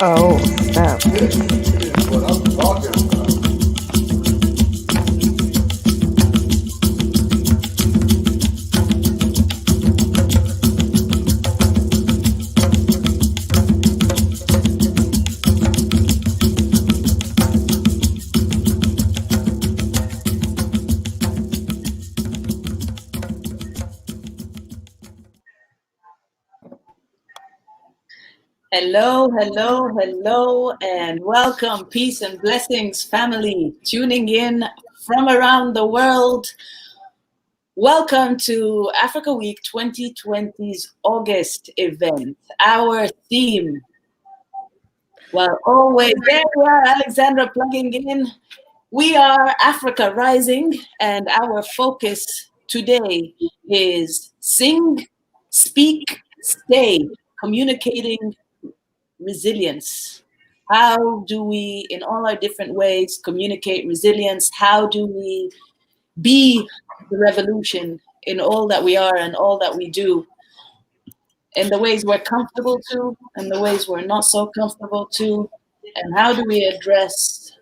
Oh, snap. This is what I'm talking about. Hello, hello, hello, and welcome, peace and blessings, family, tuning in from around the world. Welcome to Africa Week 2020's August event. Our theme, well, always there we are, Alexandra plugging in. We are Africa Rising, and our focus today is sing, speak, stay, communicating resilience. How do we, in all our different ways, communicate resilience? How do we be the revolution in all that we are and all that we do, in the ways we're comfortable to and the ways we're not so comfortable to? And how do we address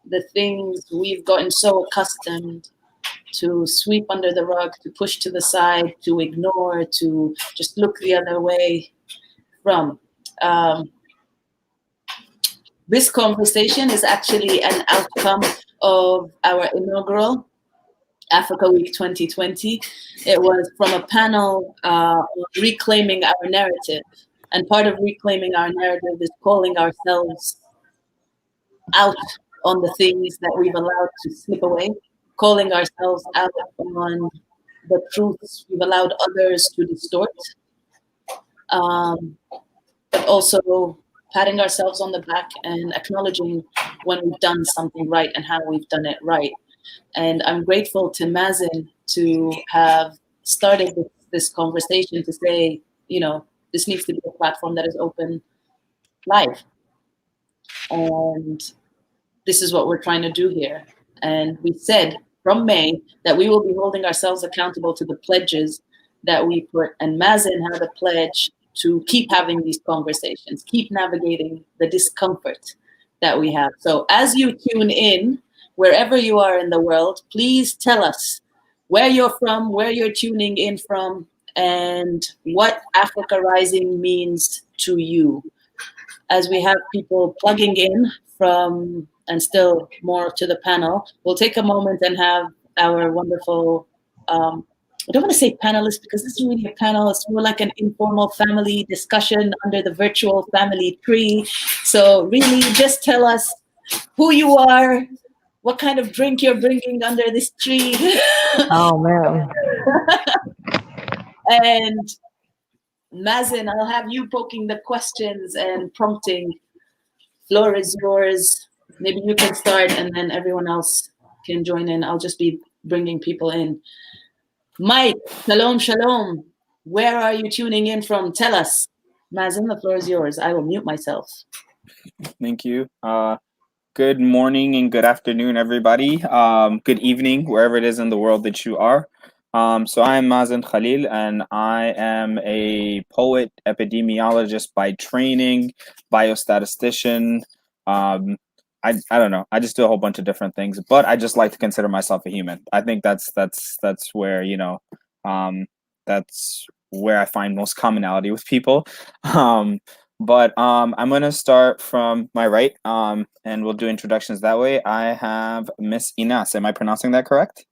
the things we've gotten so accustomed to sweep under the rug, to push to the side, to ignore, to just look the other way from? This conversation is actually an outcome of our inaugural Africa Week 2020. It was from a panel on reclaiming our narrative. And part of reclaiming our narrative is calling ourselves out on the things that we've allowed to slip away, calling ourselves out on the truths we've allowed others to distort, but also patting ourselves on the back and acknowledging when we've done something right and how we've done it right. And I'm grateful to Mazen to have started this conversation to say, you know, this needs to be a platform that is open live. And this is what we're trying to do here. And we said from May that we will be holding ourselves accountable to the pledges that we put. And Mazen had a pledge to keep having these conversations, keep navigating the discomfort that we have. So as you tune in, wherever you are in the world, please tell us where you're from, where you're tuning in from, and what Africa Rising means to you. As we have people plugging in from, and still more to the panel, we'll take a moment and have our wonderful, I don't want to say panelists because this isn't really a panel, it's more like an informal family discussion under the virtual family tree. So really just tell us who you are, what kind of drink you're bringing under this tree. Oh, man. And Mazen, I'll have you poking the questions and prompting. Floor is yours. Maybe you can start and then everyone else can join in. I'll just be bringing people in. Mike, shalom, shalom. Where are you tuning in from? Tell us. Mazen, the floor is yours. I will mute myself. Thank you. Good morning and good afternoon, everybody. Good evening, wherever it is in the world that you are. So I am Mazen Khalil, and I am a poet, epidemiologist by training, biostatistician. I don't know. I just do a whole bunch of different things, but I just like to consider myself a human. I think that's where, you know, that's where I find most commonality with people. But I'm gonna start from my right, and we'll do introductions that way. I have Miss Inas. Am I pronouncing that correct?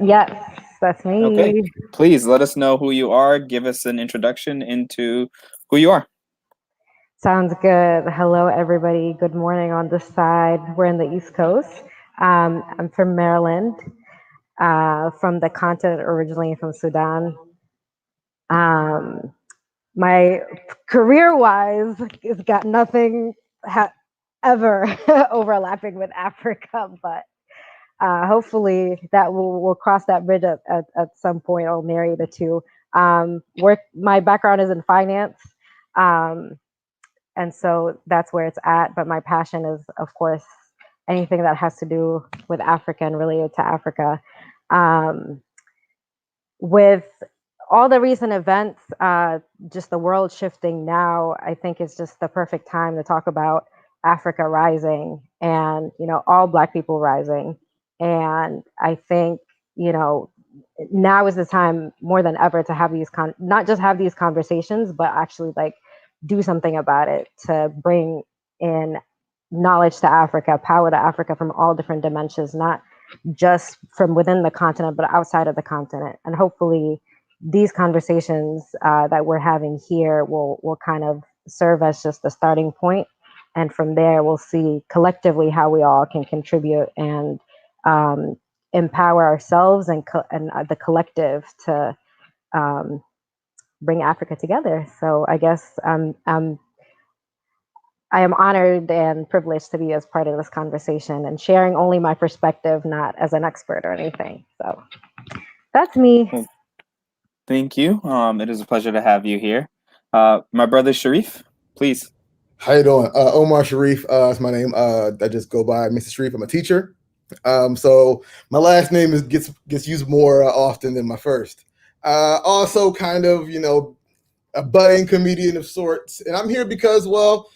Yes, that's me. Okay. Please let us know who you are. Give us an introduction into who you are. Sounds good. Hello, everybody. Good morning on this side. We're in the East Coast. I'm from Maryland, from the continent, originally from Sudan. My career-wise, it's got nothing ever overlapping with Africa, but hopefully that we'll cross that bridge at some point. I'll marry the two. My background is in finance. And so that's where it's at. But my passion is, of course, anything that has to do with Africa and related to Africa. With all the recent events, just the world shifting now, I think is just the perfect time to talk about Africa rising and, all Black people rising. And I think, you know, now is the time more than ever to have these not just have these conversations, but actually like do something about it to bring in knowledge to Africa, power to Africa from all different dimensions, not just from within the continent, but outside of the continent. And hopefully these conversations that we're having here will kind of serve as just the starting point. And from there, we'll see collectively how we all can contribute and empower ourselves and the collective to bring Africa together. So I guess I am honored and privileged to be as part of this conversation and sharing only my perspective, not as an expert or anything. So that's me. Well, thank you. It is a pleasure to have you here. My brother Sharif, please. How you doing? Omar Sharif is my name. I just go by Mr. Sharif. I'm a teacher. So my last name gets used more often than my first. Also kind of, a budding comedian of sorts. And I'm here because, well,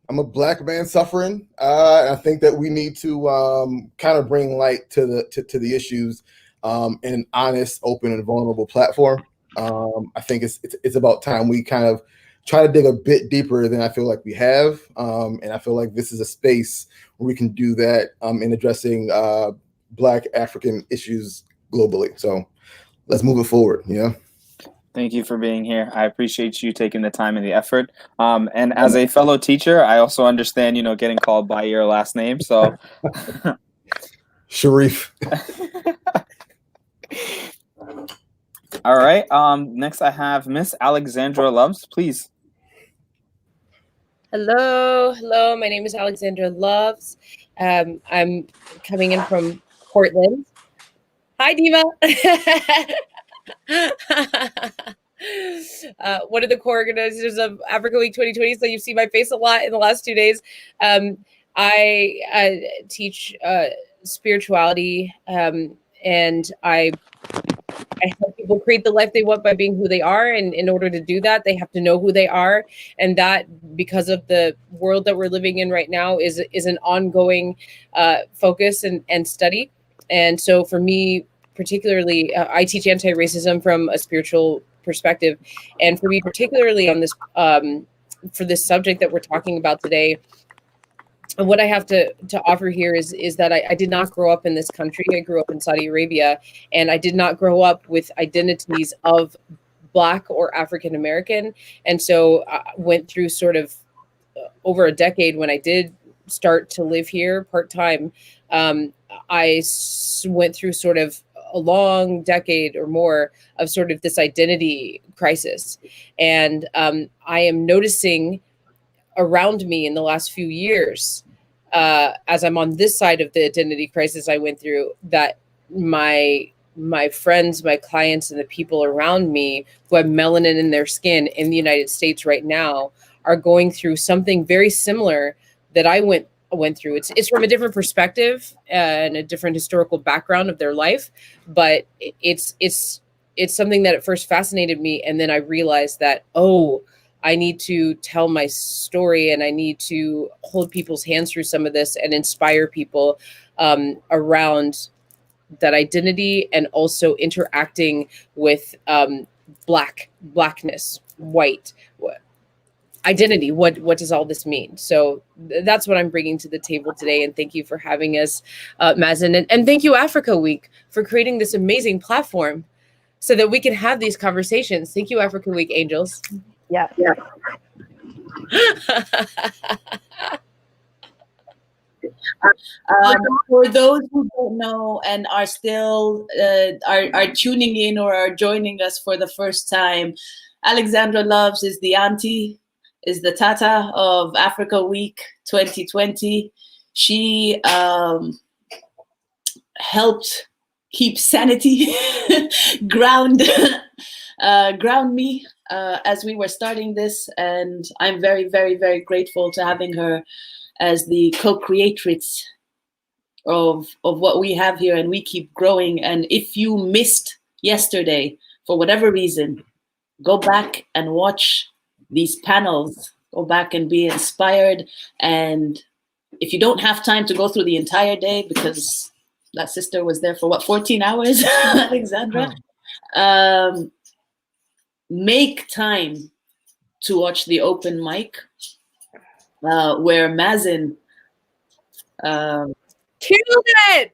I'm a Black man suffering. And I think that we need to kind of bring light to the issues in an honest, open, and vulnerable platform. I think it's about time we kind of try to dig a bit deeper than I feel like we have. And I feel like this is a space where we can do that in addressing Black African issues globally. So let's move it forward. Yeah. Thank you for being here. I appreciate you taking the time and the effort. And as a fellow teacher, I also understand, getting called by your last name. So Sharif. All right. Next I have Miss Alexandra Loves, please. Hello. My name is Alexandra Loves. I'm coming in from Portland. Hi, Diva. One of the co-organizers of Africa Week 2020, so you've seen my face a lot in the last 2 days. I teach spirituality, and I help people create the life they want by being who they are. And in order to do that, they have to know who they are. And that, because of the world that we're living in right now, is an ongoing focus and study. And so for me, particularly, I teach anti-racism from a spiritual perspective. And for me, particularly on this, for this subject that we're talking about today, what I have to offer here is that I did not grow up in this country. I grew up in Saudi Arabia, and I did not grow up with identities of Black or African American. And so I went through sort of over a decade when I did start to live here part-time. I went through sort of a long decade or more of sort of this identity crisis. And I am noticing around me in the last few years, as I'm on this side of the identity crisis I went through, that my friends, my clients, and the people around me who have melanin in their skin in the United States right now are going through something very similar that I went through. It's from a different perspective and a different historical background of their life, but it's something that at first fascinated me, and then I realized that, oh, I need to tell my story, and I need to hold people's hands through some of this and inspire people around that identity, and also interacting with blackness, white identity. What does all this mean? So that's what I'm bringing to the table today. And thank you for having us, Mazen, and thank you, Africa Week, for creating this amazing platform so that we can have these conversations. Thank you, Africa Week angels. Yeah. For those who don't know and are still are tuning in or are joining us for the first time, Alexandra Loves is the auntie, is the tata of Africa Week 2020. She helped keep sanity, ground me as we were starting this, and I'm very, very, very grateful to having her as the co-creatrix of what we have here, and we keep growing. And if you missed yesterday, for whatever reason, go back and watch these panels, go back and be inspired. And if you don't have time to go through the entire day, because that sister was there for 14 hours, Alexandra, make time to watch the open mic, where Mazen killed it.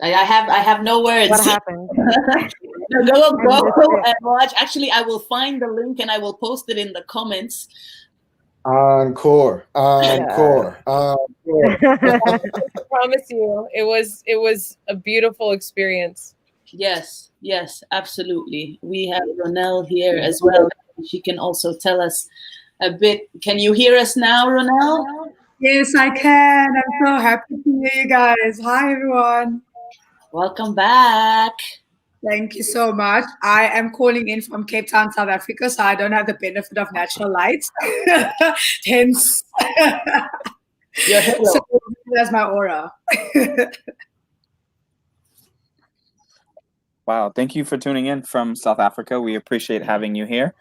I have no words. What happened? Go and watch. Actually, I will find the link and I will post it in the comments. Encore. I promise you, it was a beautiful experience. Yes, absolutely. We have Ronelle here as well. She can also tell us a bit. Can you hear us now, Ronelle? Yes, I can. I'm so happy to hear you guys. Hi, everyone. Welcome back. Thank you so much. I am calling in from Cape Town, South Africa, so I don't have the benefit of natural light. Hence, so that's my aura. Wow, thank you for tuning in from South Africa. We appreciate having you here.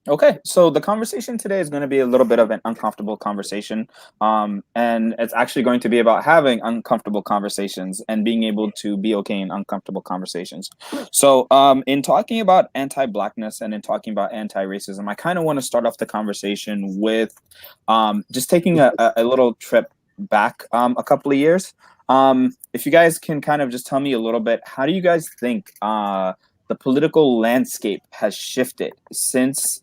Okay, so the conversation today is going to be a little bit of an uncomfortable conversation, and it's actually going to be about having uncomfortable conversations and being able to be okay in uncomfortable conversations. So in talking about anti-blackness and in talking about anti-racism, I kind of want to start off the conversation with just taking a little trip back a couple of years. If you guys can kind of just tell me a little bit, how do you guys think the political landscape has shifted since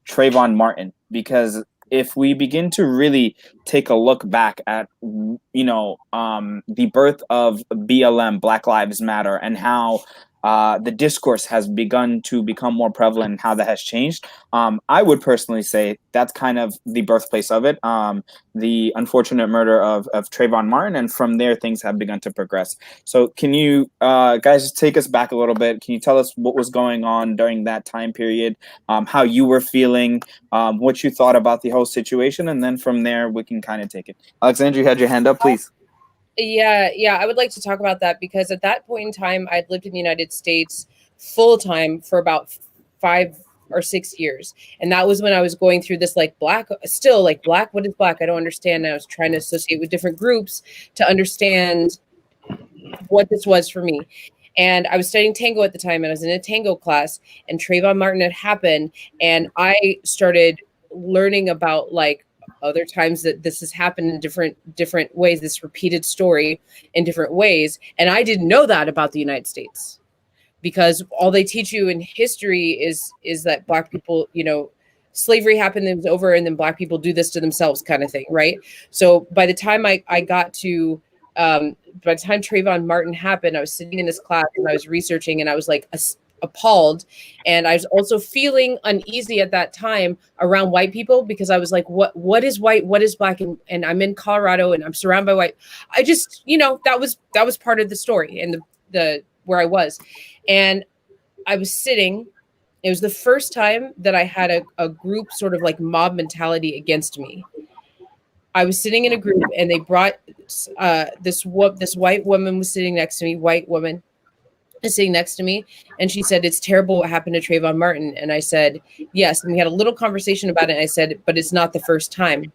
Trayvon Martin? Because if we begin to really take a look back at, the birth of BLM, Black Lives Matter, and how the discourse has begun to become more prevalent and how that has changed, I would personally say that's kind of the birthplace of it, the unfortunate murder of Trayvon Martin, and from there things have begun to progress. So can you guys just take us back a little bit? Can you tell us what was going on during that time period, how you were feeling, what you thought about the whole situation, and then from there we can kind of take it. Alexandra, you had your hand up, please. Yeah, I would like to talk about that, because at that point in time, I'd lived in the United States full time for about 5 or 6 years. And that was when I was going through this black, what is black? I don't understand. And I was trying to associate with different groups to understand what this was for me. And I was studying tango at the time, and I was in a tango class, and Trayvon Martin had happened. And I started learning about other times that this has happened in different ways, this repeated story in different ways. And I didn't know that about the United States, because all they teach you in history is that Black people, slavery happened, it was over, and then Black people do this to themselves kind of thing, right? So by the time by the time Trayvon Martin happened, I was sitting in this class and I was researching, and I was appalled. And I was also feeling uneasy at that time around white people, because I was like, what is white? What is Black? And I'm in Colorado and I'm surrounded by white. I just, that was part of the story and the where I was. And I was sitting, it was the first time that I had a group sort of mob mentality against me. I was sitting in a group, and they brought this white woman was sitting next to me, sitting next to me, and she said, "It's terrible what happened to Trayvon Martin." And I said, "Yes." And we had a little conversation about it. And I said, "But it's not the first time."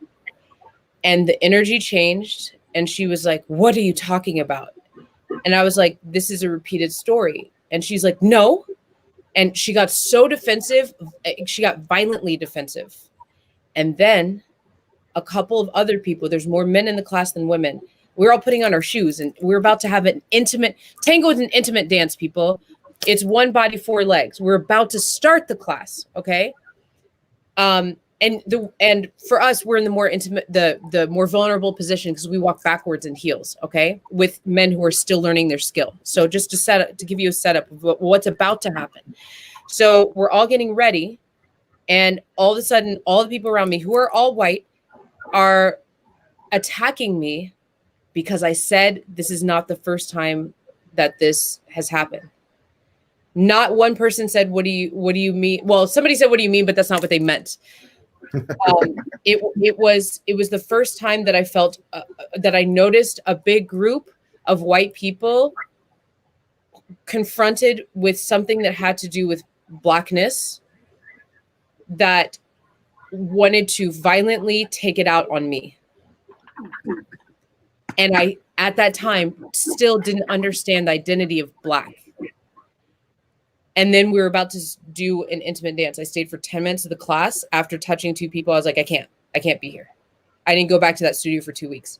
And the energy changed, and she was like, "What are you talking about?" And I was like, "This is a repeated story." And she's like, "No." And she got so defensive. She got violently defensive. And then a couple of other people, there's more men in the class than women, we're all putting on our shoes, and we're about to have an intimate tango is an intimate dance, people. It's one body, four legs. We're about to start the class. Okay. And for us, we're in the more intimate, the more vulnerable position, because we walk backwards in heels. Okay. With men who are still learning their skill. So just to give you a setup of what's about to happen. So we're all getting ready. And all of a sudden, all the people around me who are all white are attacking me, because I said this is not the first time that this has happened. Not one person said, what do you mean? Well, somebody said, "What do you mean?" But that's not what they meant. It was the first time that I felt that I noticed a big group of white people confronted with something that had to do with Blackness that wanted to violently take it out on me. And I, at that time, still didn't understand the identity of Black. And then we were about to do an intimate dance. I stayed for 10 minutes of the class. After touching 2 people, I was like, I can't be here. I didn't go back to that studio for 2 weeks.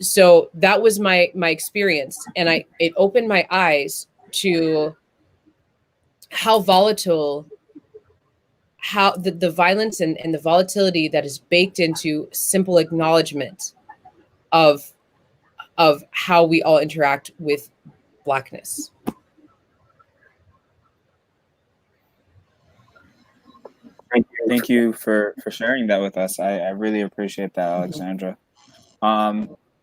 So that was my experience. And it opened my eyes to how volatile, how the violence and the volatility that is baked into simple acknowledgement of how we all interact with Blackness. Thank you for sharing that with us. I really appreciate that, Alexandra.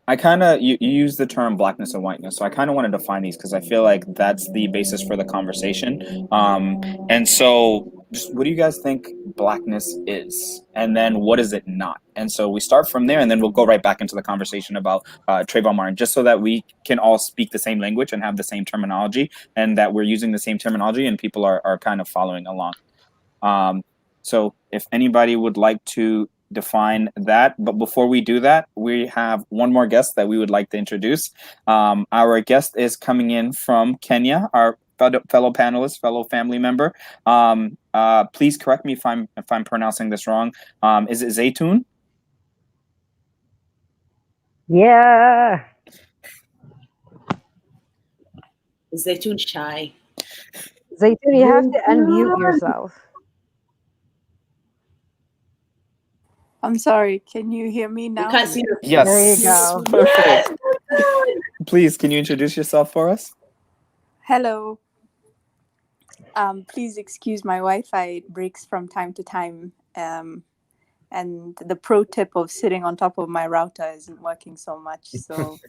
I kind of, you use the term Blackness and whiteness, so I kind of want to define these because I feel like that's the basis for the conversation. And so what do you guys think Blackness is? And then what is it not? And so we start from there, and then we'll go right back into the conversation about Trayvon Martin, just so that we can all speak the same language and have the same terminology, and that we're using the same terminology and people are kind of following along. So if anybody would like to define that, but before we do that, we have one more guest that we would like to introduce. Our guest is coming in from Kenya, our fellow panelist, fellow family member. Please correct me if I'm pronouncing this wrong. Is it Zaytun? Yeah. Zaytun shy. Zaytun, you have to unmute yourself. I'm sorry, can you hear me now? We can't see your Yes. There you go. Perfect. Please, can you introduce yourself for us? Hello. Please excuse my Wi-Fi, it breaks from time to time. And the pro tip of sitting on top of my router isn't working so much. So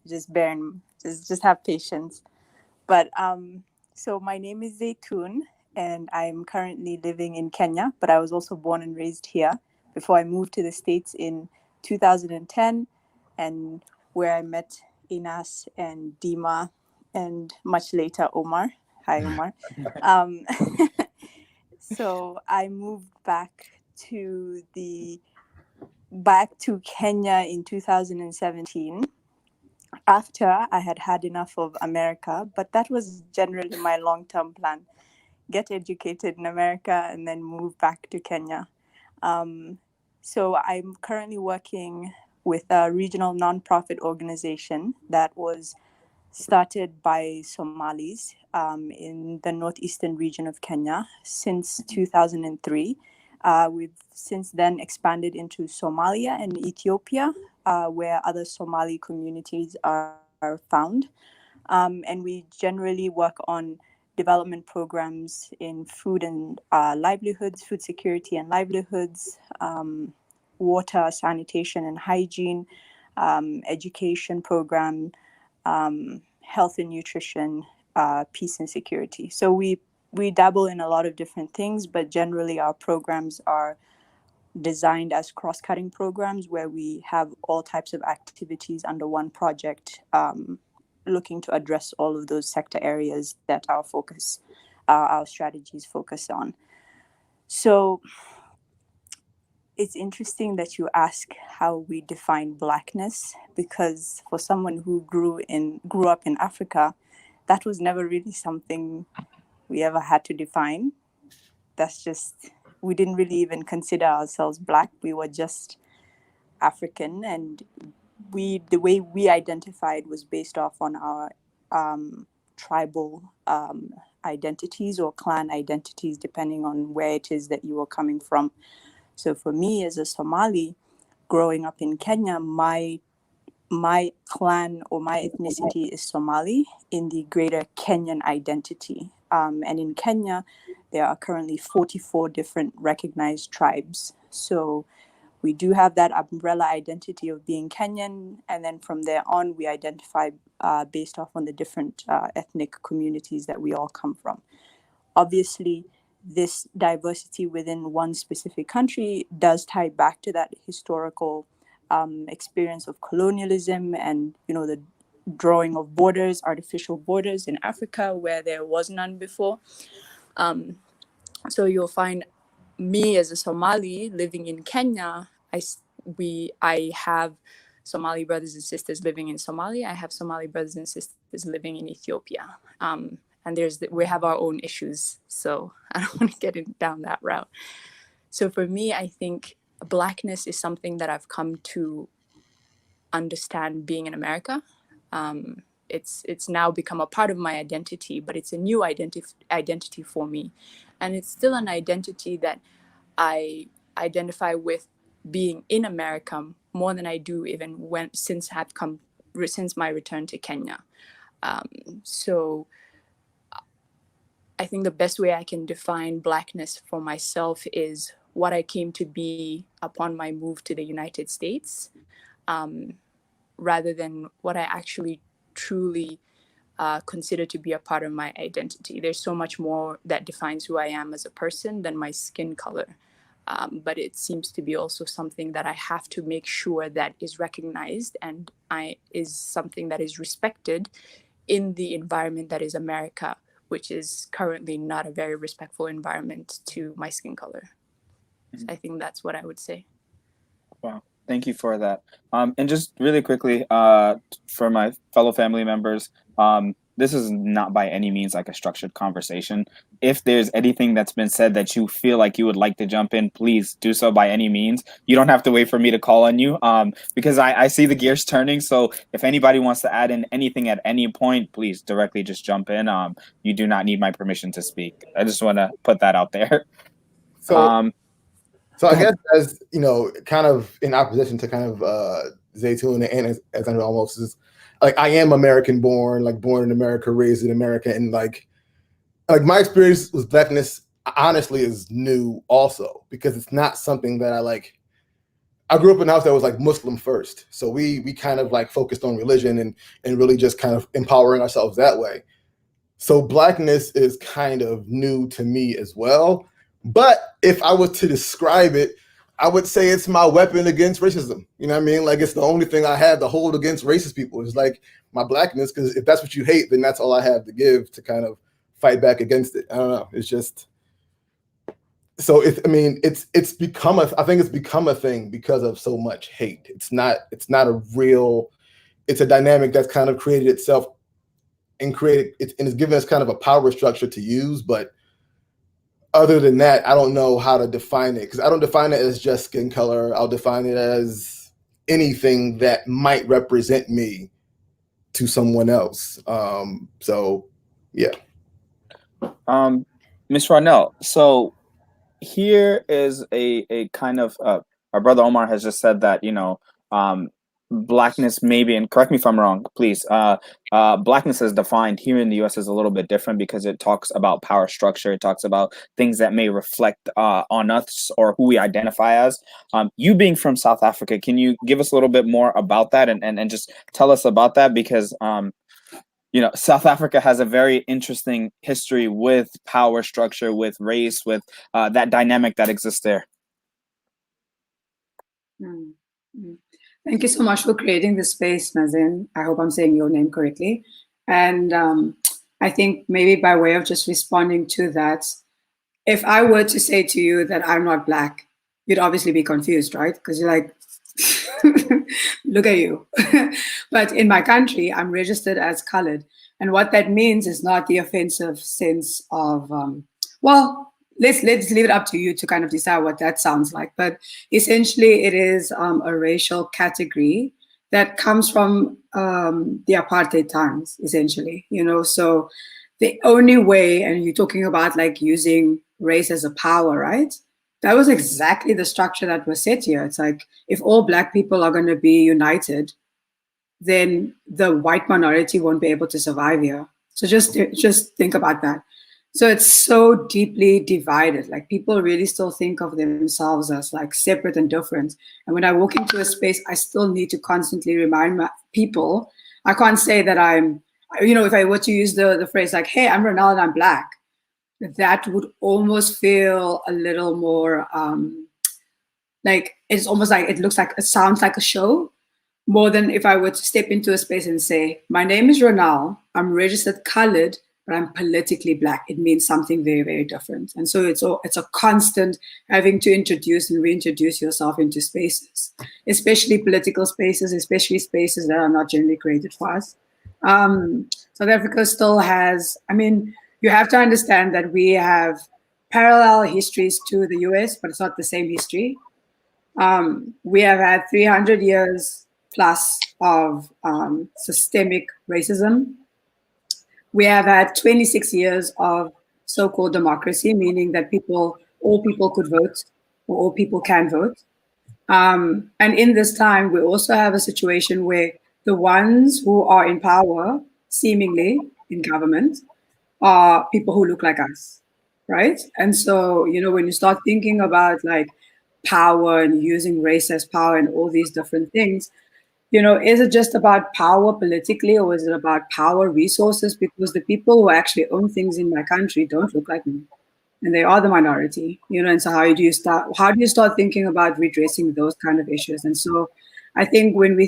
just have patience. But so my name is Zaytun, and I'm currently living in Kenya, but I was also born and raised here before I moved to the States in 2010, and where I met Inas and Dima, and much later Omar. Hi, Omar. So I moved back to Kenya in 2017 after I had enough of America, but that was generally my long-term plan: get educated in America and then move back to Kenya. So I'm currently working with a regional nonprofit organization that was started by Somalis in the northeastern region of Kenya since 2003. We've since then expanded into Somalia and Ethiopia, where other Somali communities are found. And we generally work on development programs in food and livelihoods, food security and livelihoods, water, sanitation and hygiene, education program, health and nutrition, peace and security. So we dabble in a lot of different things, but generally our programs are designed as cross-cutting programs where we have all types of activities under one project, looking to address all of those sector areas that our strategies focus on. So it's interesting that you ask how we define Blackness, because for someone who grew up in Africa, that was never really something we ever had to define. We didn't really even consider ourselves Black. We were just African, and the way we identified was based off on our tribal identities or clan identities, depending on where it is that you were coming from. So for me, as a Somali, growing up in Kenya, my clan or my ethnicity is Somali in the greater Kenyan identity. And in Kenya, there are currently 44 different recognized tribes. So we do have that umbrella identity of being Kenyan, and then from there on, we identify based off on the different ethnic communities that we all come from. Obviously, this diversity within one specific country does tie back to that historical experience of colonialism and, the drawing of borders, artificial borders in Africa where there was none before. So you'll find me as a Somali living in Kenya. I have Somali brothers and sisters living in Somalia. I have Somali brothers and sisters living in Ethiopia. And we have our own issues. So I don't want to get down that route. So for me, I think Blackness is something that I've come to understand being in America. It's now become a part of my identity, but it's a new identity for me. And it's still an identity that I identify with being in America more than I do even since my return to Kenya. So I think the best way I can define Blackness for myself is what I came to be upon my move to the United States, rather than what I actually truly consider to be a part of my identity. There's so much more that defines who I am as a person than my skin color. But it seems to be also something that I have to make sure that is recognized and is something that is respected in the environment that is America, which is currently not a very respectful environment to my skin color. So I think that's what I would say. Wow. Thank you for that. And just really quickly, for my fellow family members, this is not by any means like a structured conversation. If there's anything that's been said that you feel like you would like to jump in, please do so by any means. You don't have to wait for me to call on you, because I see the gears turning. So if anybody wants to add in anything at any point, please directly just jump in. You do not need my permission to speak. I just want to put that out there. So I guess, as you know, kind of in opposition to kind of Zaytoon and as I know almost is like, I am American born, like born in America, raised in America, and like my experience with Blackness honestly is new also, because it's not something that I grew up in a house that was like Muslim first, so we kind of like focused on religion and really just kind of empowering ourselves that way. So Blackness is kind of new to me as well. But if I was to describe it, I would say it's my weapon against racism. You know what I mean? Like, it's the only thing I have to hold against racist people. It's like my Blackness, because if that's what you hate, then that's all I have to give to kind of fight back against it. I don't know. It's just, so I think it's become a thing because of so much hate. It's not it's a dynamic that's kind of created itself and it's given us kind of a power structure to use. But other than that, I don't know how to define it, because I don't define it as just skin color. I'll define it as anything that might represent me to someone else. So, yeah. Ms. Ronell, so here is a kind of, our brother Omar has just said that, Blackness maybe, and correct me if I'm wrong, please. Blackness is defined here in the U.S. is a little bit different because it talks about power structure. It talks about things that may reflect on us or who we identify as. You being from South Africa, can you give us a little bit more about that and just tell us about that? Because South Africa has a very interesting history with power structure, with race, with that dynamic that exists there. Mm-hmm. Thank you so much for creating this space, Mazen. I hope I'm saying your name correctly. And I think maybe by way of just responding to that, if I were to say to you that I'm not Black, you'd obviously be confused, right? Because you're like, look at you. But in my country, I'm registered as colored. And what that means is not the offensive sense of, let's leave it up to you to kind of decide what that sounds like. But essentially, it is a racial category that comes from the apartheid times, essentially. So the only way, and you're talking about like using race as a power, right? That was exactly the structure that was set here. It's like, if all Black people are going to be united, then the white minority won't be able to survive here. So just think about that. So it's so deeply divided. Like, people really still think of themselves as like separate and different. And when I walk into a space, I still need to constantly remind people, I can't say that I'm, if I were to use the phrase like, hey, I'm Ronald and I'm Black, that would almost feel a little more like, it's almost like, it sounds like a show. more than if I were to step into a space and say, my name is Ronald, I'm registered colored, but I'm politically Black. It means something very, very different. And so it's a constant having to introduce and reintroduce yourself into spaces, especially political spaces, especially spaces that are not generally created for us. South Africa still has, I mean, you have to understand that we have parallel histories to the US, but it's not the same history. We have had 300 years plus of systemic racism. We have had 26 years of so-called democracy, meaning that all people could vote, or all people can vote. And in this time, we also have a situation where the ones who are in power, seemingly in government, are people who look like us, right? And so, you know, when you start thinking about like power and using race as power and all these different things, you know, is it just about power politically, or is it about power resources? Because the people who actually own things in my country don't look like me, and they are the minority, you know. And so how do you start thinking about redressing those kind of issues? And so I think when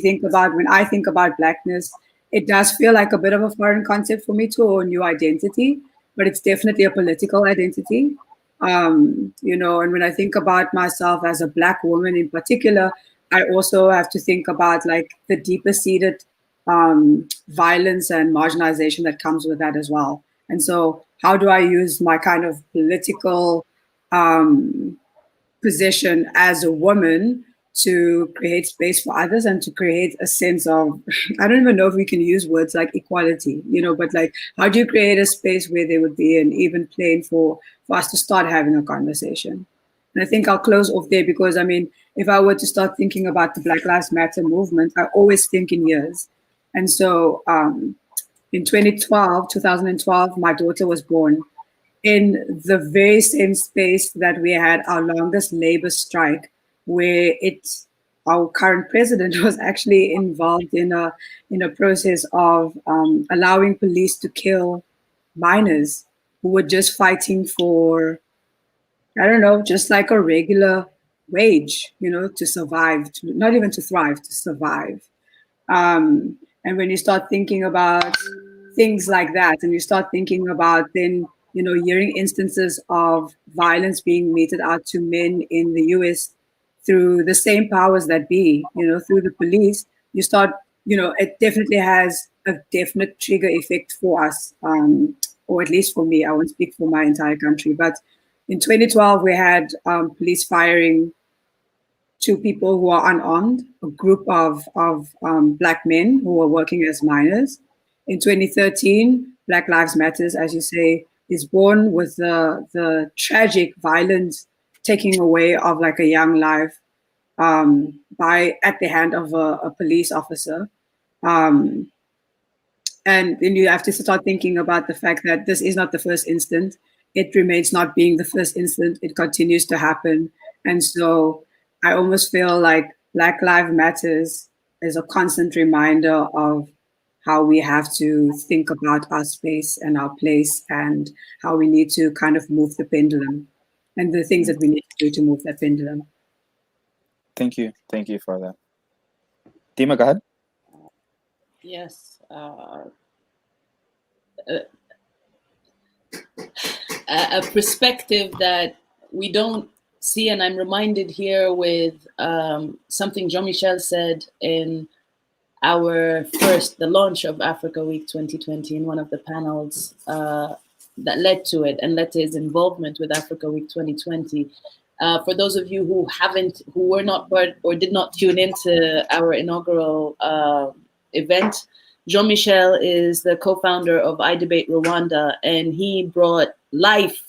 I think about Blackness, it does feel like a bit of a foreign concept for me too, or a new identity, but it's definitely a political identity. You know, and when I think about myself as a Black woman in particular, I also have to think about like the deeper seated violence and marginalization that comes with that as well. And so how do I use my kind of political position as a woman to create space for others and to create a sense of, I don't even know if we can use words like equality, you know, but like, how do you create a space where there would be an even plane for us to start having a conversation? And I think I'll close off there because, I mean, if I were to start thinking about the Black Lives Matter movement, I always think in years. And so in 2012, my daughter was born in the very same space that we had our longest labor strike, where our current president was actually involved in a process of allowing police to kill minors who were just fighting for, I don't know, just like a regular wage, you know, to survive, not even to thrive, to survive. And when you start thinking about things like that, and you start thinking about then, you know, hearing instances of violence being meted out to men in the US through the same powers that be, you know, through the police, you start, you know, it definitely has a definite trigger effect for us, or at least for me. I won't speak for my entire country, but in 2012, we had police firing two people who are unarmed, a group of Black men who were working as miners. In 2013, Black Lives Matters, as you say, is born with the tragic violence taking away of like a young life at the hand of a police officer. And then you have to start thinking about the fact that this is not the first incident. It remains not being the first incident. It continues to happen. And so I almost feel like Black Lives Matters is a constant reminder of how we have to think about our space and our place and how we need to kind of move the pendulum and the things that we need to do to move that pendulum. Thank you. Thank you for that. Dima, go ahead. Yes. A perspective that we don't see, and I'm reminded here with something Jean-Michel said in the launch of Africa Week 2020 in one of the panels that led to it and led to his involvement with Africa Week 2020. For those of you who were not part or did not tune into our inaugural event, Jean-Michel is the co-founder of I Debate Rwanda, and he brought life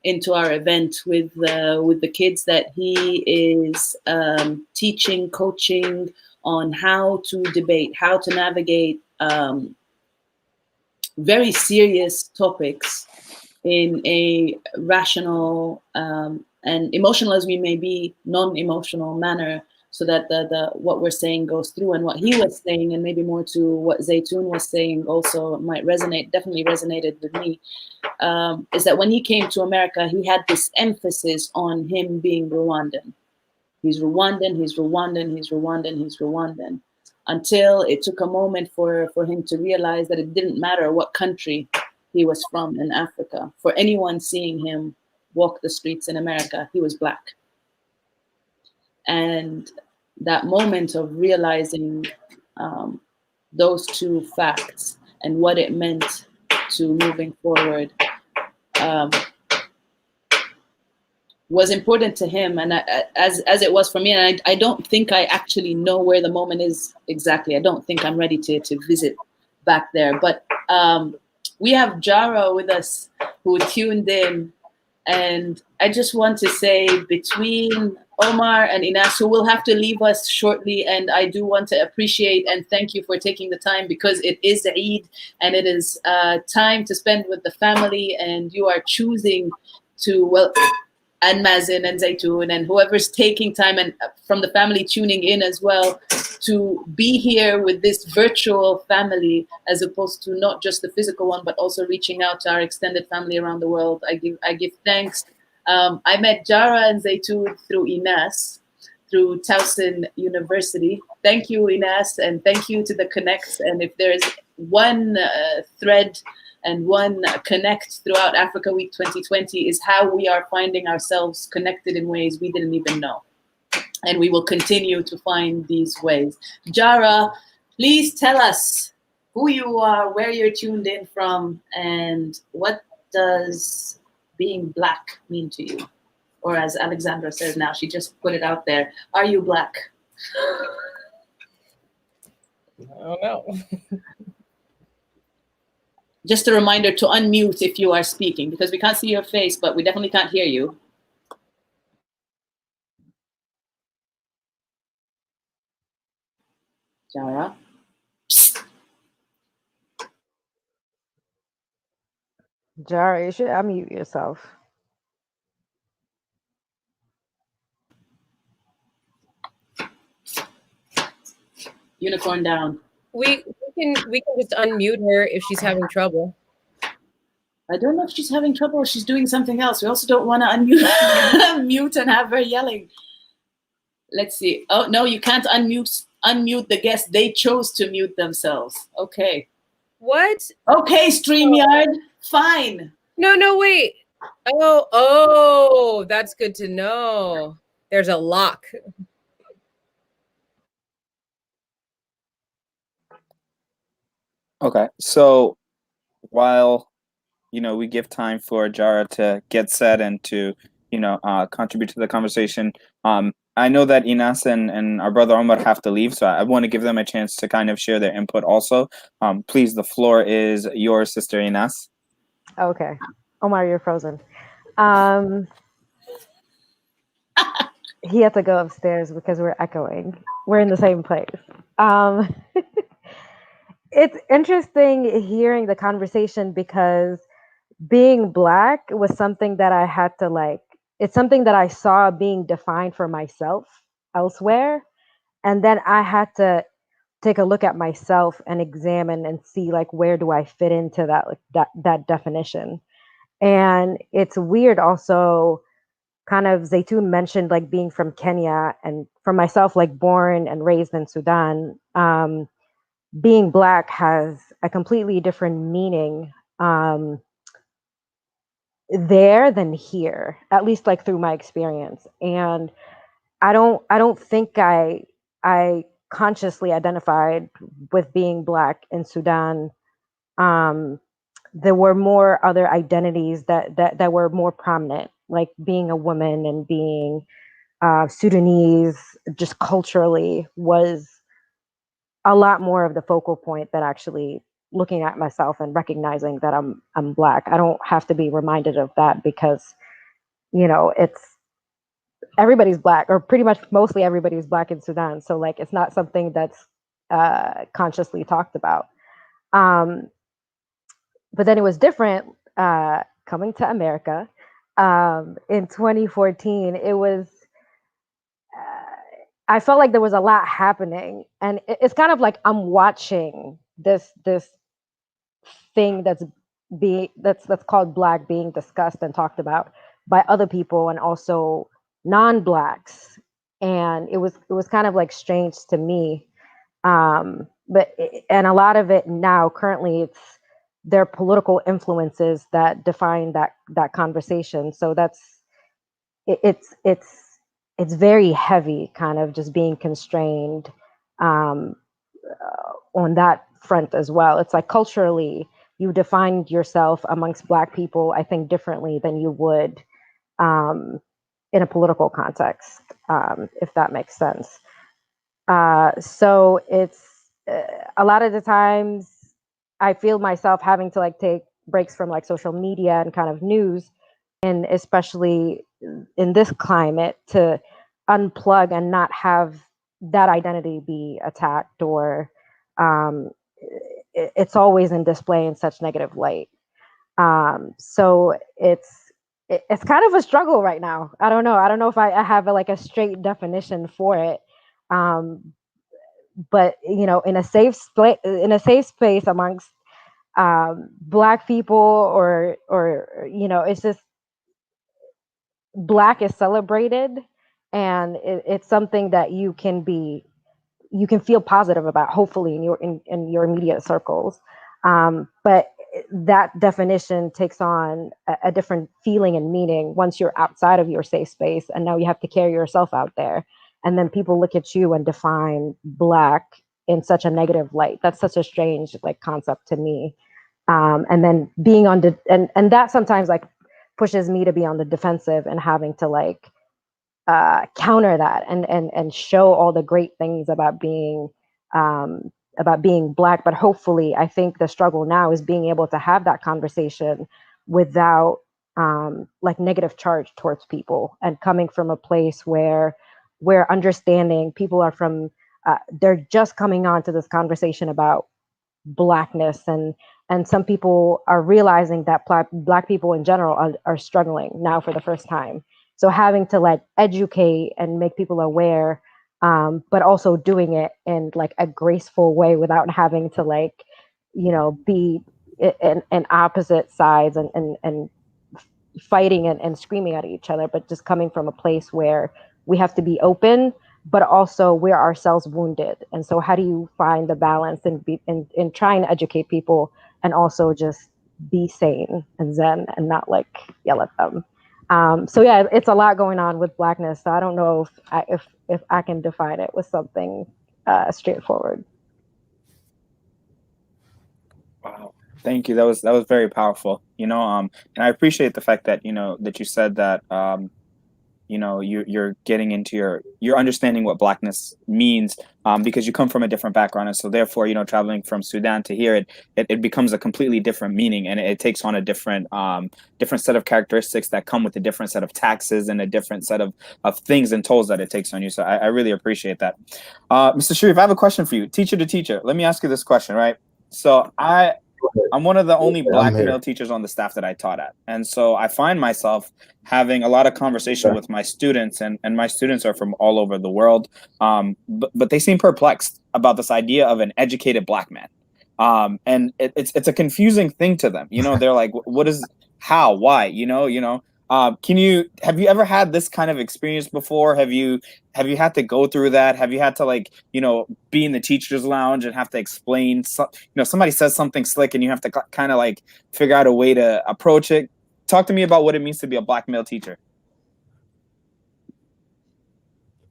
into our event with the kids that he is teaching, coaching on how to debate, how to navigate very serious topics in a rational and emotional as we may be, non-emotional manner, so that the what we're saying goes through. And what he was saying, and maybe more to what Zaytoun was saying also might definitely resonated with me, is that when he came to America, he had this emphasis on him being Rwandan. He's Rwandan, he's Rwandan, he's Rwandan, he's Rwandan. until it took a moment for him to realize that it didn't matter what country he was from in Africa. For anyone seeing him walk the streets in America, he was Black. And that moment of realizing those two facts and what it meant to moving forward was important to him, and as it was for me. And I don't think I actually know where the moment is exactly. I don't think I'm ready to visit back there. But we have Jara with us who tuned in, and I just want to say, between Omar and Inas, who will have to leave us shortly, and I do want to appreciate and thank you for taking the time, because it is Eid and it is time to spend with the family, and you are choosing to, well, and Mazen and Zaytun and whoever's taking time, and from the family tuning in as well, to be here with this virtual family, as opposed to not just the physical one, but also reaching out to our extended family around the world. I give thanks. I met Jara and Zaytun through Inas, through Towson University. Thank you, Inas, and thank you to the Connects. And if there's one thread and one connect throughout Africa Week 2020, is how we are finding ourselves connected in ways we didn't even know. And we will continue to find these ways. Jara, please tell us who you are, where you're tuned in from, and what does being Black mean to you? Or as Alexandra says now, she just put it out there, are you Black? I don't know. Just a reminder to unmute if you are speaking, because we can't see your face, but we definitely can't hear you. Jara? Psst. Jara, you should unmute yourself. Unicorn down. We can just unmute her if she's having trouble. I don't know if she's having trouble or she's doing something else. We also don't want to unmute mute and have her yelling. Let's see. Oh, no, you can't unmute the guest. They chose to mute themselves. Okay. What? Okay, StreamYard. Fine. No, wait. Oh, that's good to know. There's a lock. Okay, so while we give time for Jara to get set and to contribute to the conversation, I know that Inas and our brother Omar have to leave, so I want to give them a chance to kind of share their input also. Please, the floor is yours, Sister Inas. Okay. Omar, you're frozen. He had to go upstairs because we're echoing. We're in the same place. It's interesting hearing the conversation, because being Black was something that I had to it's something that I saw being defined for myself elsewhere. And then I had to take a look at myself and examine and see where do I fit into that definition. And it's weird also, kind of, Zaytun mentioned being from Kenya, and for myself, born and raised in Sudan, being Black has a completely different meaning there than here, at least through my experience. And I don't think I consciously identified with being Black in Sudan. There were more other identities that were more prominent, like being a woman and being Sudanese, just culturally, was a lot more of the focal point than actually looking at myself and recognizing that I'm Black. I don't have to be reminded of that, because it's everybody's Black, or pretty much mostly everybody's Black in Sudan. So it's not something that's consciously talked about. But then it was different coming to America in 2014. It was I felt like there was a lot happening, and it's kind of like I'm watching this thing that's called Black being discussed and talked about by other people, and also non-Blacks. And it was kind of strange to me And a lot of it now, currently, it's their political influences that define that conversation. So it's very heavy, kind of just being constrained on that front as well. It's like culturally, you define yourself amongst Black people, I think, differently than you would in a political context, if that makes sense. So it's a lot of the times I feel myself having to like take breaks from like social media and kind of news, and especially in this climate, to unplug and not have that identity be attacked, or it's always in display in such negative light. So it's kind of a struggle right now. I don't know if I have like a straight definition for it. But in a safe space amongst Black people, or it's just Black is celebrated, and it's something that you can feel positive about, hopefully in your immediate circles. But that definition takes on a different feeling and meaning once you're outside of your safe space, and now you have to carry yourself out there, and then people look at you and define Black in such a negative light. That's such a strange like concept to me. And then being on and that sometimes like pushes me to be on the defensive and having to like counter that and show all the great things about being Black. But hopefully, I think the struggle now is being able to have that conversation without like negative charge towards people, and coming from a place where we're understanding people are from they're just coming on to this conversation about Blackness, and some people are realizing that Black people in general are struggling now for the first time. So having to like educate and make people aware, but also doing it in like a graceful way without having to like, be in opposite sides and fighting and screaming at each other, but just coming from a place where we have to be open, but also we're ourselves wounded. And so how do you find the balance in trying to educate people and also just be sane and zen and not like yell at them? So yeah, it's a lot going on with Blackness. So I don't know if I can define it with something straightforward. Wow. Thank you. That was very powerful. And I appreciate the fact that, that you said that, you're getting into you're understanding what Blackness means, because you come from a different background, and so therefore, traveling from Sudan to here, it becomes a completely different meaning, and it takes on a different set of characteristics that come with a different set of taxes and a different set of things and tolls that it takes on you. So I really appreciate that. Mr. Sharif, I have a question for you, teacher to teacher. Let me ask you this question, right? So I'm one of the only Black male teachers on the staff that I taught at. And so I find myself having a lot of conversation with my students, and my students are from all over the world. But they seem perplexed about this idea of an educated Black man. And it's a confusing thing to them. They're like, what is, how, why, have you ever had this kind of experience before? Have you had to go through that? Have you had to like, be in the teacher's lounge and have to explain, somebody says something slick and you have to kind of like figure out a way to approach it? Talk to me about what it means to be a Black male teacher.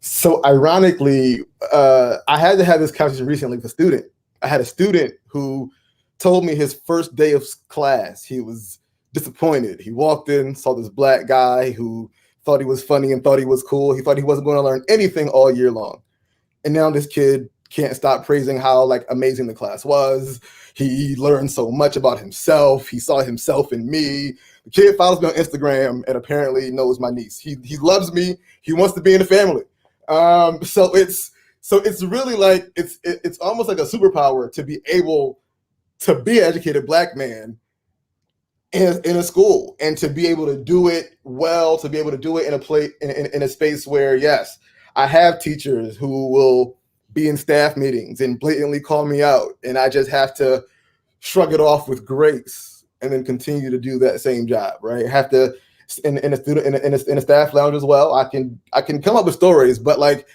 So ironically, I had to have this conversation recently with a student. I had a student who told me his first day of class, he was disappointed. He walked in, saw this Black guy who thought he was funny and thought he was cool. He thought he wasn't going to learn anything all year long. And now this kid can't stop praising how like amazing the class was. He learned so much about himself. He saw himself in me. The kid follows me on Instagram and apparently knows my niece. He loves me. He wants to be in the family. So it's really like it's almost like a superpower to be able to be an educated Black man in a school, and to be able to do it well, to be able to do it in a space where, yes, I have teachers who will be in staff meetings and blatantly call me out, and I just have to shrug it off with grace and then continue to do that same job, right? I have to in a staff lounge as well. I can come up with stories, but like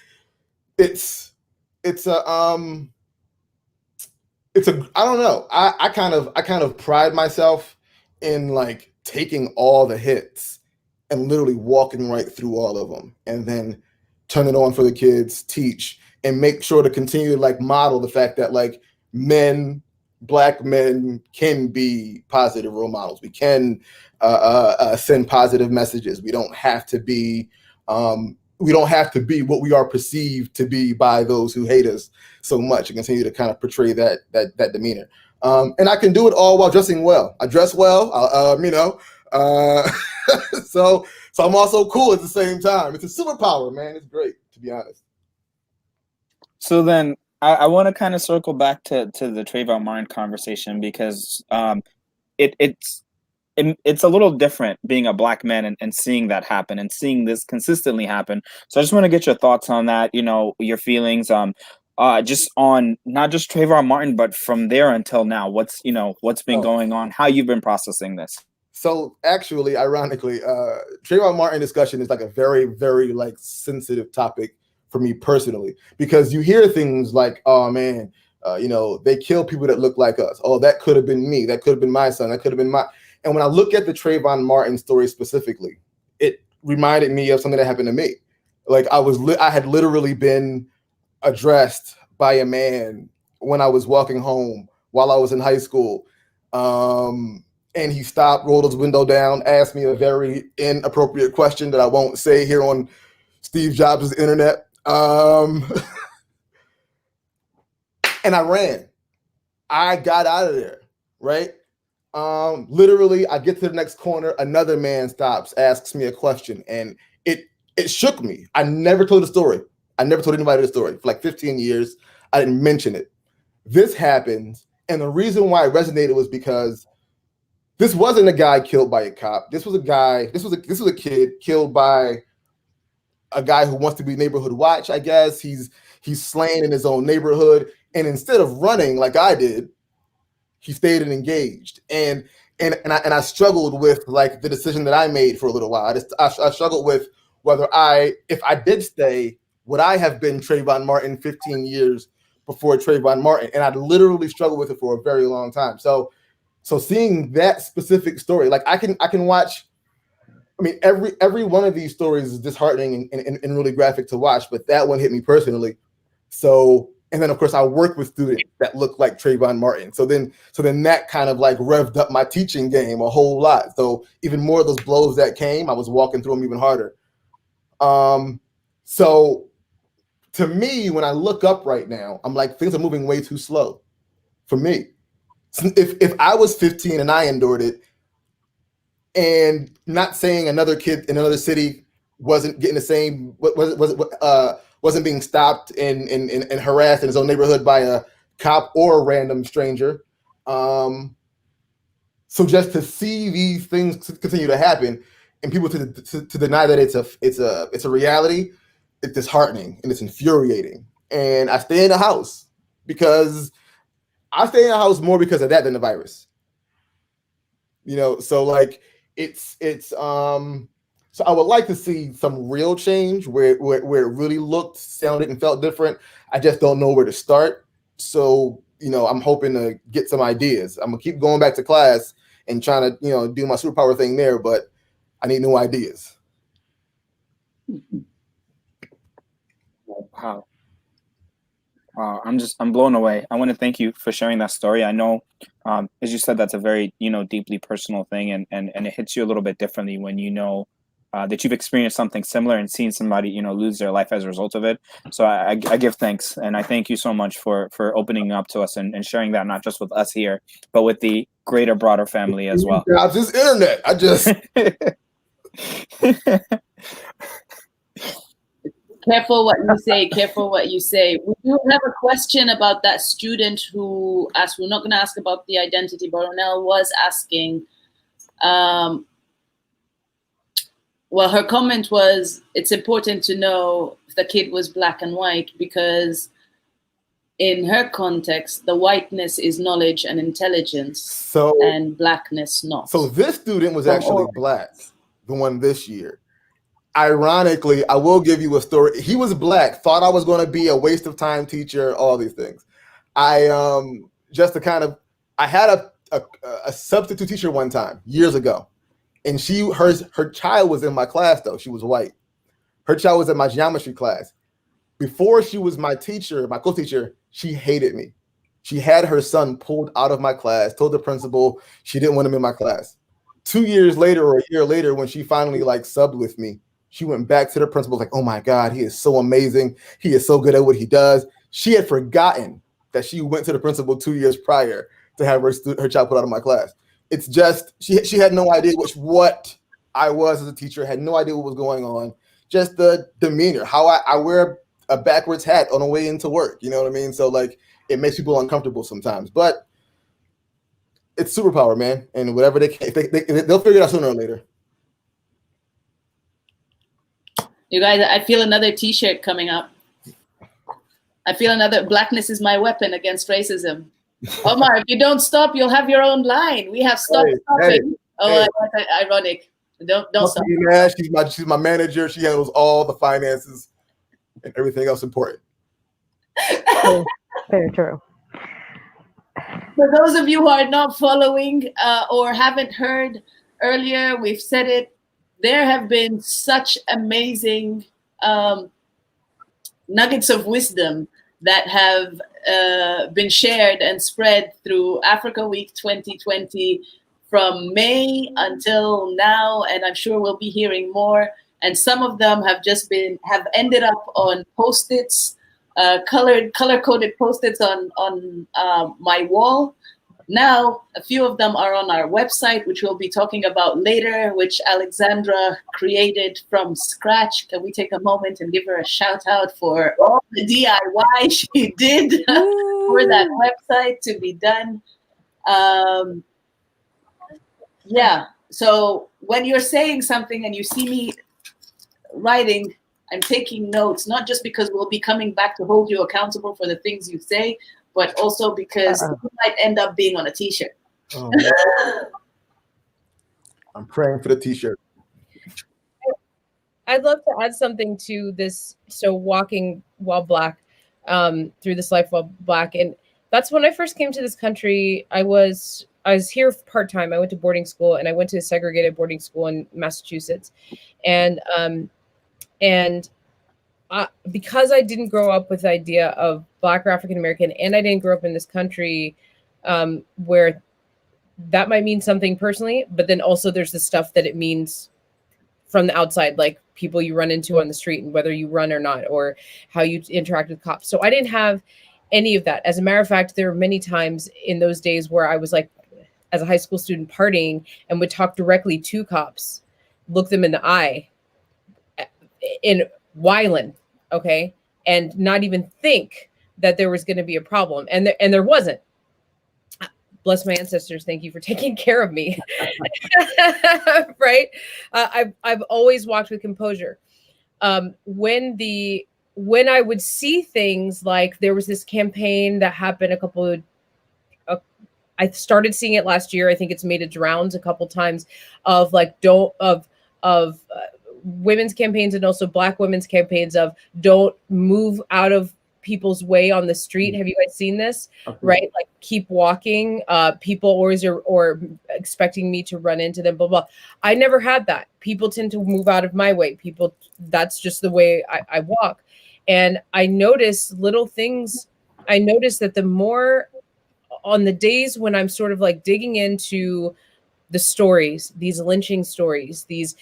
it's a I don't know. I kind of pride myself in like taking all the hits and literally walking right through all of them and then turn it on for the kids, teach, and make sure to continue to like model the fact that like Black men can be positive role models. We can send positive messages. We don't have to be what we are perceived to be by those who hate us so much, and continue to kind of portray that demeanor. And I can do it all while dressing well. I dress well, so I'm also cool at the same time. It's a superpower, man. It's great, to be honest. So then I want to kind of circle back to the Trayvon Martin conversation, because it's a little different being a Black man and seeing that happen and seeing this consistently happen. So I just want to get your thoughts on that, your feelings, just on not just Trayvon Martin, but from there until now, what's been going on, how you've been processing this. So actually, ironically, Trayvon Martin discussion is like a very, very like sensitive topic for me personally, because you hear things like, oh man, they kill people that look like us. Oh, that could have been me. That could have been my son. That could have been my. And when I look at the Trayvon Martin story specifically, it reminded me of something that happened to me. Like I had literally been addressed by a man when I was walking home while I was in high school. And he stopped, rolled his window down, asked me a very inappropriate question that I won't say here on Steve Jobs' internet. And I ran. I got out of there, right? Literally, I get to the next corner, another man stops, asks me a question, and it shook me. I never told the story. I never told anybody the story. For like 15 years, I didn't mention it. This happened, and the reason why it resonated was because this wasn't a guy killed by a cop. This was a kid killed by a guy who wants to be neighborhood watch, I guess. He's slain in his own neighborhood, and instead of running like I did, he stayed and engaged. And I struggled with like the decision that I made for a little while. I struggled with whether if I did stay, would I have been Trayvon Martin 15 years before Trayvon Martin? And I literally struggled with it for a very long time. So seeing that specific story, like I can watch. I mean, every one of these stories is disheartening and really graphic to watch, but that one hit me personally. So, and then of course I work with students that look like Trayvon Martin. So then that kind of like revved up my teaching game a whole lot. So even more of those blows that came, I was walking through them even harder. So to me, when I look up right now, I'm like, things are moving way too slow for me. If I was 15 and I endured it, and not saying another kid in another city wasn't getting the same, wasn't being stopped and harassed in his own neighborhood by a cop or a random stranger. So just to see these things continue to happen and people to deny that it's a reality, it's disheartening and it's infuriating. And I stay in the house more because of that than the virus. So like so I would like to see some real change where it really looked, sounded, and felt different. I just don't know where to start. So, I'm hoping to get some ideas. I'm gonna keep going back to class and trying to, do my superpower thing there, but I need new ideas. Wow. I'm blown away. I want to thank you for sharing that story. I know, as you said, that's a very, deeply personal thing, and it hits you a little bit differently when that you've experienced something similar and seen somebody, lose their life as a result of it. So I give thanks, and I thank you so much for opening up to us and sharing that, not just with us here, but with the greater, broader family as well. This internet, I just. Careful what you say. Careful what you say. We do have a question about that student who asked. We're not going to ask about the identity, but Ronell was asking. Well, her comment was, it's important to know if the kid was Black and white, because in her context, the whiteness is knowledge and intelligence, and Blackness not. So this student was actually Black, the one this year. Ironically, I will give you a story. He was Black, thought I was going to be a waste of time teacher, all these things. just to kind of, I had a substitute teacher one time years ago, and her child was in my class though. She was white. Her child was in my geometry class. Before she was my teacher, my co-teacher, she hated me. She had her son pulled out of my class, told the principal she didn't want him in my class. 2 years later or a year later, when she finally like subbed with me, she went back to the principal like, oh my God, he is so amazing. He is so good at what he does. She had forgotten that she went to the principal 2 years prior to have her child put out of my class. It's just, she had no idea what I was as a teacher, had no idea what was going on. Just the demeanor, how I wear a backwards hat on the way into work. You know what I mean? So like, it makes people uncomfortable sometimes, but it's superpower, man. And whatever they'll figure it out sooner or later. You guys, I feel another T-shirt coming up. I feel another blackness is my weapon against racism. Omar, if you don't stop, you'll have your own line. We have stopping. Ironic. Don't stop. She's my manager. She handles all the finances and everything else important. Very true. For those of you who are not following or haven't heard earlier, we've said it. There have been such amazing nuggets of wisdom that have been shared and spread through Africa Week 2020 from May until now, and I'm sure we'll be hearing more. And some of them have ended up on Post-its, color-coded Post-its on my wall. Now, a few of them are on our website, which we'll be talking about later, which Alexandra created from scratch. Can we take a moment and give her a shout out for all the DIY she did for that website to be done? Yeah, so when you're saying something and you see me writing, I'm taking notes, not just because we'll be coming back to hold you accountable for the things you say, but also because it might end up being on a T-shirt. Oh, I'm praying for the T-shirt. I'd love to add something to this. So walking while Black, through this life while Black. And that's when I first came to this country. I was here part-time. I went to boarding school, and I went to a segregated boarding school in Massachusetts. And because I didn't grow up with the idea of Black or African American, and I didn't grow up in this country where that might mean something personally, but then also there's the stuff that it means from the outside, like people you run into on the street and whether you run or not, or how you interact with cops. So I didn't have any of that. As a matter of fact, there were many times in those days where I was like, as a high school student, partying and would talk directly to cops, look them in the eye in Wyland, okay, and not even think that there was going to be a problem, and there wasn't. Bless my ancestors. Thank you for taking care of me. Right? I've always walked with composure. When I would see things like there was this campaign that happened I started seeing it last year. I think it's made its rounds a couple times of like women's campaigns and also Black women's campaigns of don't move out of people's way on the street. Have you guys seen this? Okay. Right? Like keep walking. People always are expecting me to run into them, blah, blah. I never had that. People tend to move out of my way. That's just the way I walk. And I notice little things. I notice that the more on the days when I'm sort of like digging into the stories, these lynching stories, these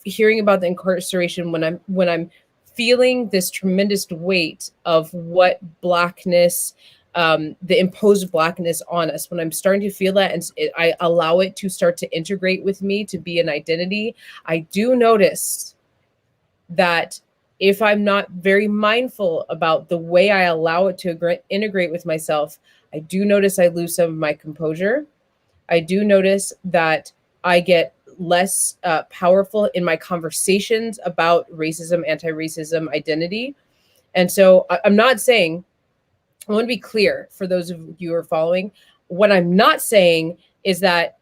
hearing about the incarceration, when I'm feeling this tremendous weight of what Blackness, the imposed Blackness on us, when I'm starting to feel that and I allow it to start to integrate with me to be an identity, I do notice that if I'm not very mindful about the way I allow it to integrate with myself, I do notice I lose some of my composure. I do notice that I get less powerful in my conversations about racism, anti-racism, identity. And so I'm not saying, I want to be clear for those of you who are following, what I'm not saying is that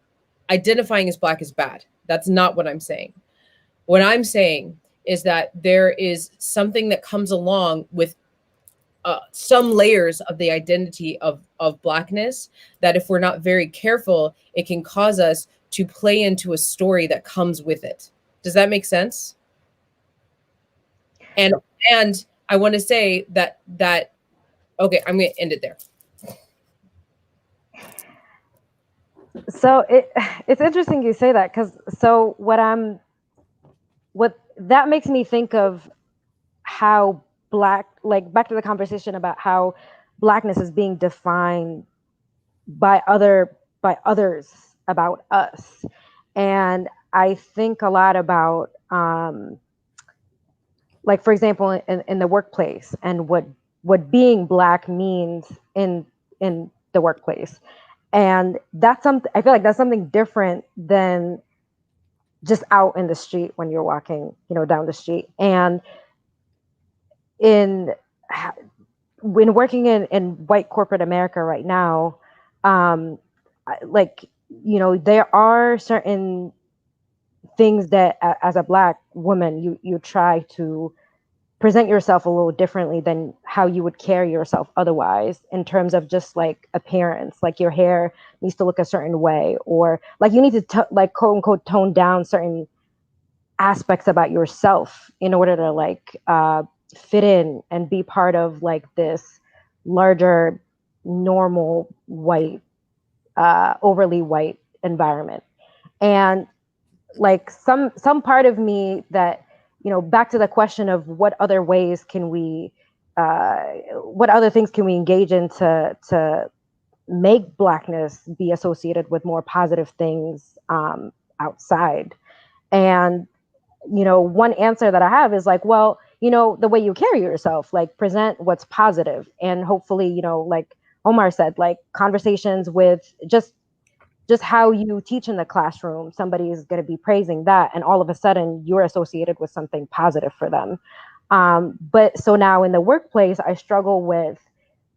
identifying as Black is bad. That's not what I'm saying. What I'm saying is that there is something that comes along with some layers of the identity of Blackness that if we're not very careful, it can cause us to play into a story that comes with it. Does that make sense? And I want to say that okay, I'm going to end it there. So it's interesting you say that, because so what that makes me think of how Black, like back to the conversation about how Blackness is being defined by others about us. And I think a lot about like, for example, in the workplace, and what being Black means in the workplace. And that's something, I feel like that's something different than just out in the street when you're walking, down the street. And when working in white corporate America right now, there are certain things that as a Black woman, you try to present yourself a little differently than how you would carry yourself otherwise, in terms of just like appearance, like your hair needs to look a certain way, or like you need to like quote unquote tone down certain aspects about yourself in order to like fit in and be part of like this larger normal white overly white environment. And like some part of me that, back to the question of what other ways can we, what other things can we engage in to make Blackness be associated with more positive things outside. And, one answer that I have is like, well, the way you carry yourself, like present what's positive, and hopefully, like Omar said, like conversations with just how you teach in the classroom, somebody is going to be praising that, and all of a sudden you're associated with something positive for them. But so now in the workplace, I struggle with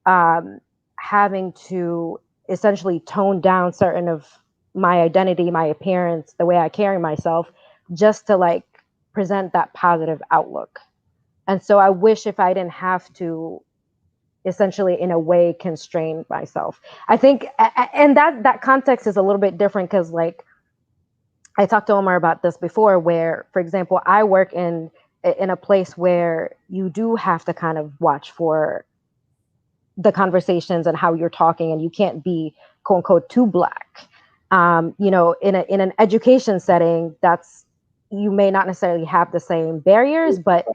having to essentially tone down certain of my identity, my appearance, the way I carry myself, just to like present that positive outlook. And so I wish if I didn't have to essentially in a way constrain myself. I think, and that context is a little bit different, because like I talked to Omar about this before, where, for example, I work in a place where you do have to kind of watch for the conversations and how you're talking, and you can't be quote unquote too Black. In an education setting, you may not necessarily have the same barriers, but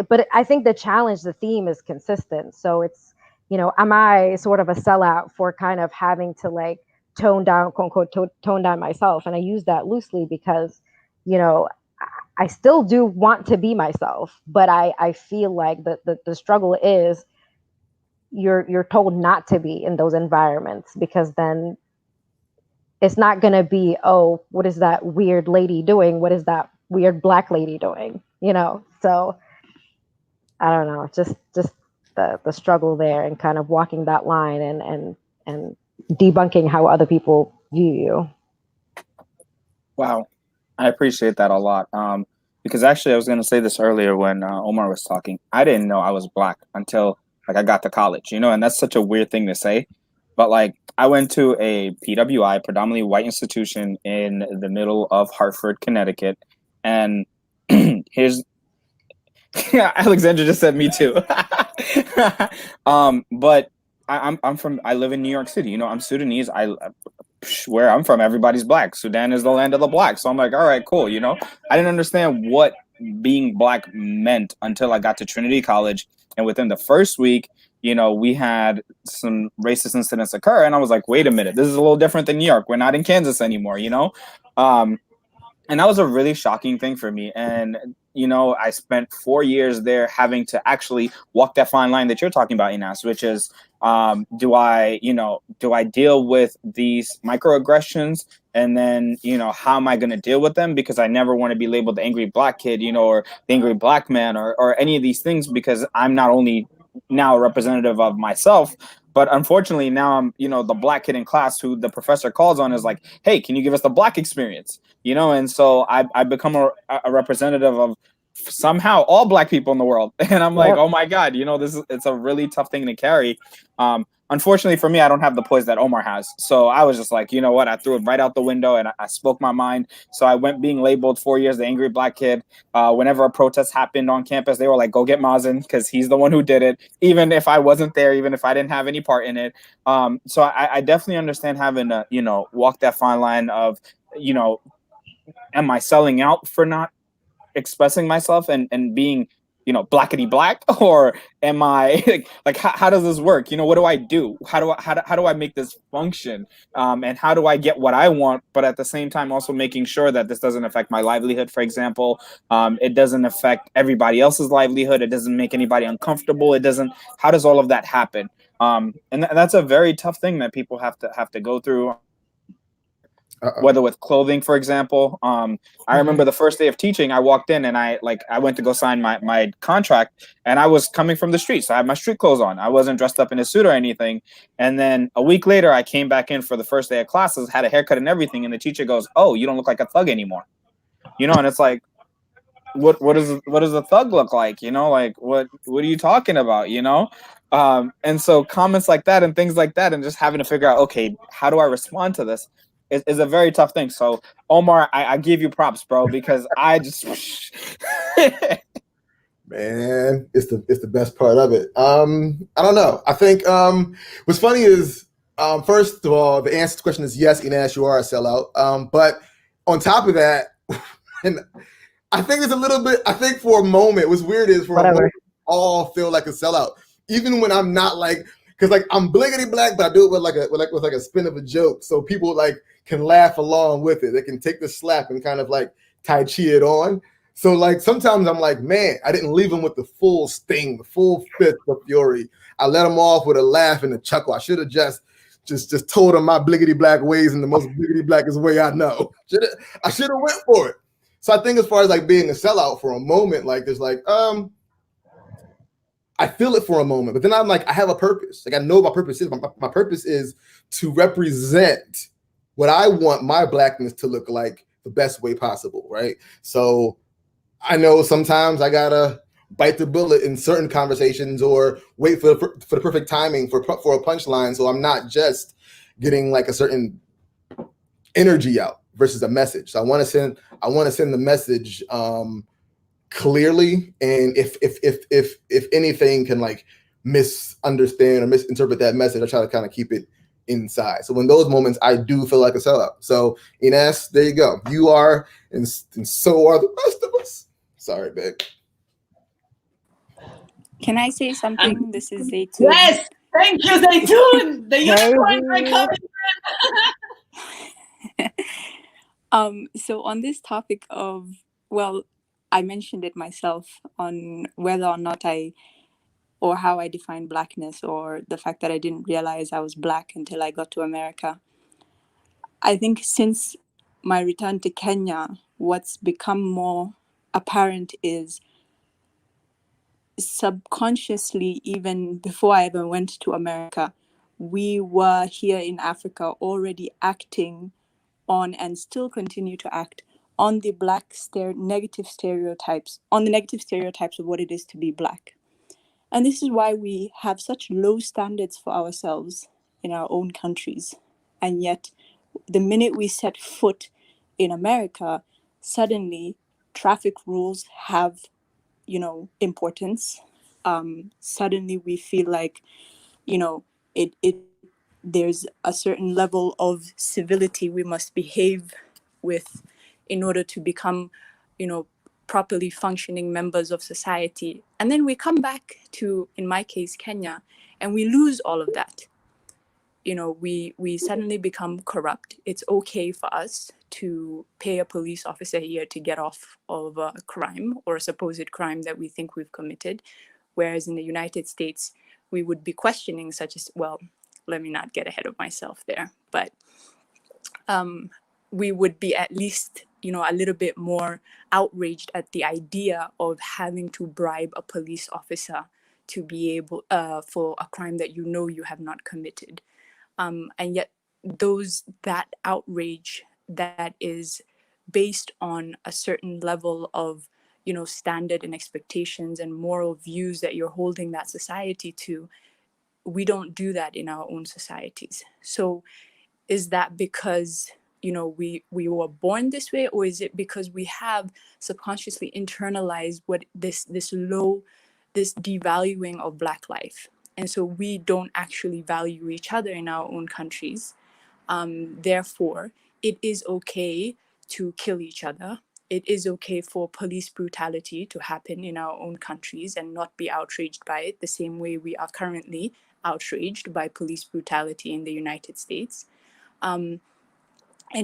but I think the challenge, the theme is consistent. So it's, am I sort of a sellout for kind of having to like tone down, quote unquote, tone down myself? And I use that loosely because, I still do want to be myself, but I feel like the struggle is you're told not to be in those environments, because then it's not going to be, oh, what is that weird lady doing? What is that weird Black lady doing? So I don't know, just the struggle there, and kind of walking that line and debunking how other people view you. Wow, I appreciate that a lot. Because actually, I was going to say this earlier when Omar was talking. I didn't know I was Black until like I got to college, and that's such a weird thing to say. But like, I went to a PWI, predominantly white institution in the middle of Hartford, Connecticut, and here's Alexandra just said me too. But I live in New York City. I'm Sudanese. Where I'm from, everybody's Black. Sudan is the land of the Black. So I'm like, all right, cool. I didn't understand what being Black meant until I got to Trinity College. And within the first week, we had some racist incidents occur. And I was like, wait a minute, this is a little different than New York. We're not in Kansas anymore, and that was a really shocking thing for me. And, I spent 4 years there having to actually walk that fine line that you're talking about, Inas, which is, do I deal with these microaggressions? And then, how am I going to deal with them? Because I never want to be labeled the angry Black kid, or the angry Black man, or any of these things, because I'm not only now a representative of myself, but unfortunately now I'm, the Black kid in class who the professor calls on is like, hey, can you give us the Black experience? And so I become a representative of somehow all Black people in the world. And I'm like, Yep. oh my God, you know, it's a really tough thing to carry. Unfortunately for me, I don't have the poise that Omar has. So I was just like, you know what? I threw it right out the window and I spoke my mind. So I went being labeled 4 years the angry Black kid. Whenever a protest happened on campus, they were like, go get Mazen because he's the one who did it. Even if I wasn't there, even if I didn't have any part in it. So I definitely understand having to, you know, walk that fine line of, you know, am I selling out for not expressing myself and being, you know, blackety black, or am I like how does this work? You know, what do I do? How do I make this function? And how do I get what I want, but at the same time also making sure that this doesn't affect my livelihood, for example. It doesn't affect everybody else's livelihood. It doesn't make anybody uncomfortable. It doesn't. How does all of that happen? And that's a very tough thing that people have to go through. Whether with clothing, for example. I remember the first day of teaching, I walked in and I went to go sign my contract, and I was coming from the street. So I had my street clothes on. I wasn't dressed up in a suit or anything. And then a week later, I came back in for the first day of classes, had a haircut and everything. And the teacher goes, oh, you don't look like a thug anymore. You know, and it's like, what does a thug look like? You know, like what are you talking about? You know? And so comments like that and things like that, and just having to figure out, okay, how do I respond to this? Is a very tough thing. So Omar, I give you props, bro, because I just Man, it's the best part of it. I don't know. I think what's funny is first of all, the answer to the question is yes, Ines, you are a sellout. But on top of that, and I think there's a little bit. I think for a moment, what's weird is for a moment, all feel like a sellout, even when I'm not like, because like I'm bliggity black, but I do it with like a spin of a joke, so people like can laugh along with it. They can take the slap and kind of like Tai Chi it on. So like sometimes I'm like, man, I didn't leave them with the full sting, the full fist of fury. I let them off with a laugh and a chuckle. I should have just told them my bliggity black ways in the most bliggity blackest way I know. I should have went for it. So I think as far as like being a sellout for a moment, like there's like, I feel it for a moment, but then I'm like, I have a purpose. Like I know what my purpose is. My purpose is to represent what I want my blackness to look like the best way possible, right? So I know sometimes I gotta bite the bullet in certain conversations or wait for the perfect timing for a punchline, so I'm not just getting like a certain energy out versus a message. So I want to send the message clearly, and if anything can like misunderstand or misinterpret that message, I try to kind of keep it inside. So in those moments, I do feel like a sellout. So Ines, there you go. You are, and so are the rest of us. Sorry, babe. Can I say something? This is Zaytoon. Yes, thank you, Zaytoon. The unicorns are coming. So on this topic of, well, I mentioned it myself on whether or not or how I define blackness, or the fact that I didn't realize I was black until I got to America. I think since my return to Kenya, what's become more apparent is subconsciously, even before I ever went to America, we were here in Africa already acting on, and still continue to act on, the negative stereotypes of what it is to be black. And this is why we have such low standards for ourselves in our own countries. And yet, the minute we set foot in America, suddenly traffic rules have, importance. Suddenly we feel like, there's a certain level of civility we must behave with in order to become, properly functioning members of society. And then we come back to, in my case, Kenya, and we lose all of that. We suddenly become corrupt. It's okay for us to pay a police officer here to get off of a crime or a supposed crime that we think we've committed. Whereas in the United States, we would be questioning such as, well, let me not get ahead of myself there, but we would be at least, a little bit more outraged at the idea of having to bribe a police officer to be able, for a crime that you have not committed. And yet that outrage that is based on a certain level of, standard and expectations and moral views that you're holding that society to, we don't do that in our own societies. So is that because we were born this way, or is it because we have subconsciously internalized what this devaluing of Black life, and so we don't actually value each other in our own countries? Therefore, it is okay to kill each other. It is okay for police brutality to happen in our own countries and not be outraged by it, the same way we are currently outraged by police brutality in the United States. And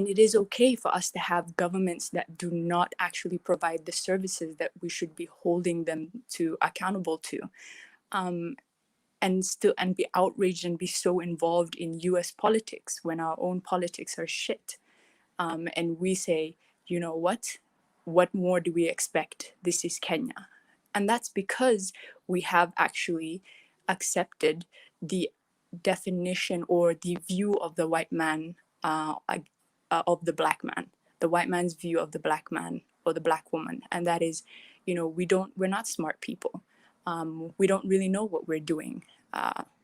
it is okay for us to have governments that do not actually provide the services that we should be holding them to accountable to, and be outraged and be so involved in US politics when our own politics are shit. And we say, you know what more do we expect? This is Kenya. And that's because we have actually accepted the definition or the view of the white man, of the Black man, the white man's view of the Black man or the Black woman. And that is, we're not smart people. We don't really know what we're doing.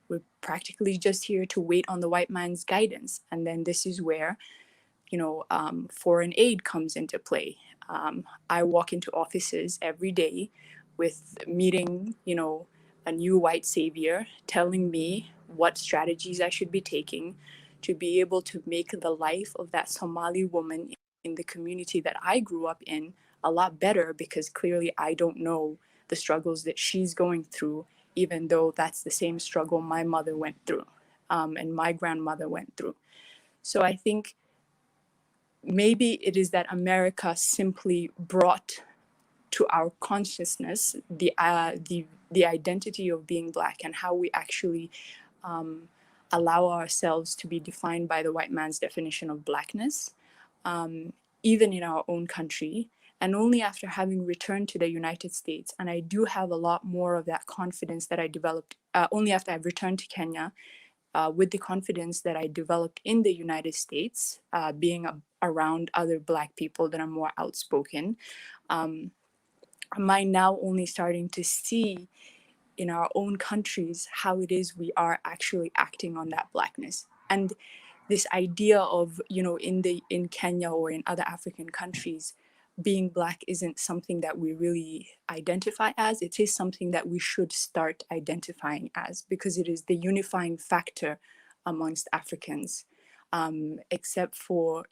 We're practically just here to wait on the white man's guidance. And then this is where foreign aid comes into play. I walk into offices every day with meeting, a new white savior telling me what strategies I should be taking to be able to make the life of that Somali woman in the community that I grew up in a lot better, because clearly I don't know the struggles that she's going through, even though that's the same struggle my mother went through, and my grandmother went through. So I think maybe it is that America simply brought to our consciousness the identity of being Black and how we actually allow ourselves to be defined by the white man's definition of Blackness, even in our own country. And only after having returned to the United States, and I do have a lot more of that confidence that I developed only after I've returned to Kenya, with the confidence that I developed in the United States, being around other Black people that are more outspoken, am I now only starting to see in our own countries how it is we are actually acting on that Blackness. And this idea of, in Kenya or in other African countries, being Black isn't something that we really identify as. It is something that we should start identifying as, because it is the unifying factor amongst Africans, except for,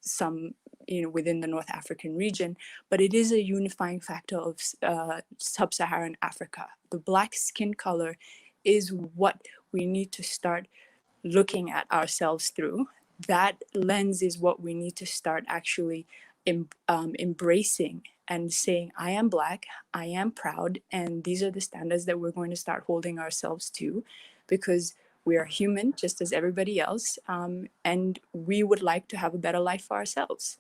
some, within the North African region, but it is a unifying factor of sub-Saharan Africa. The Black skin color is what we need to start looking at ourselves through. That lens is what we need to start actually embracing and saying, I am Black, I am proud, and these are the standards that we're going to start holding ourselves to, because we are human just as everybody else, and we would like to have a better life for ourselves.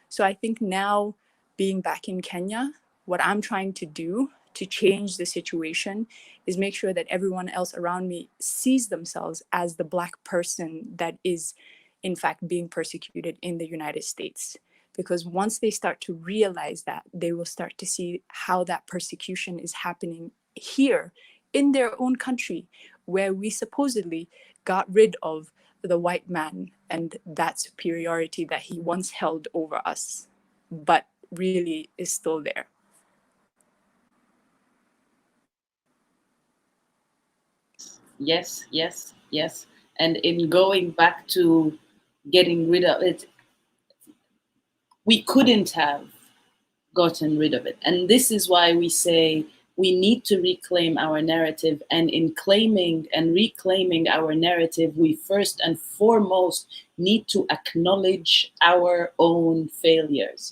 So I think now, being back in Kenya, what I'm trying to do to change the situation is make sure that everyone else around me sees themselves as the Black person that is in fact being persecuted in the United States. Because once they start to realize that, they will start to see how that persecution is happening here in their own country, where we supposedly got rid of the white man and that superiority that he once held over us, but really is still there. Yes, yes, yes. And in going back to getting rid of it, we couldn't have gotten rid of it. And this is why we say we need to reclaim our narrative. And in claiming and reclaiming our narrative, we first and foremost need to acknowledge our own failures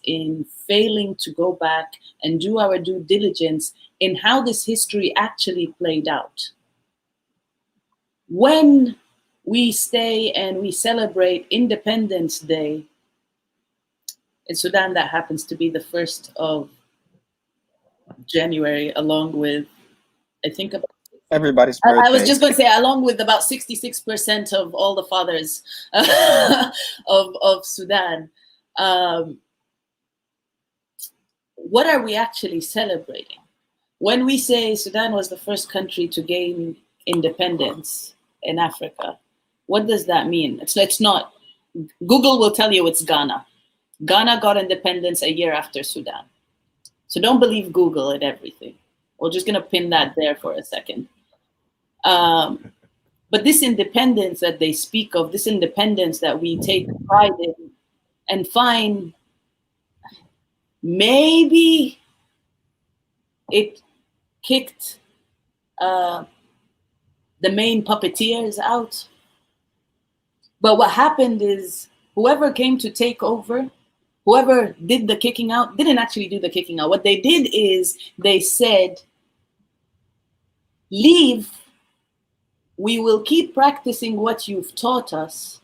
in failing to go back and do our due diligence in how this history actually played out. When we stay and we celebrate Independence Day in Sudan, that happens to be the 1st of January, along with, I think, about everybody's birthday. I was just going to say, along with about 66% of all the fathers of Sudan. what are we actually celebrating? When we say Sudan was the first country to gain independence in Africa, what does that mean? It's not, Google will tell you it's Ghana. Ghana got independence a year after Sudan. So don't believe Google and everything. We're just gonna pin that there for a second. But this independence that they speak of, this independence that we take pride in and find maybe it kicked the main puppeteers out. But what happened is whoever came to take over, whoever did the kicking out, didn't actually do the kicking out. What they did is they said, leave, we will keep practicing what you've taught us,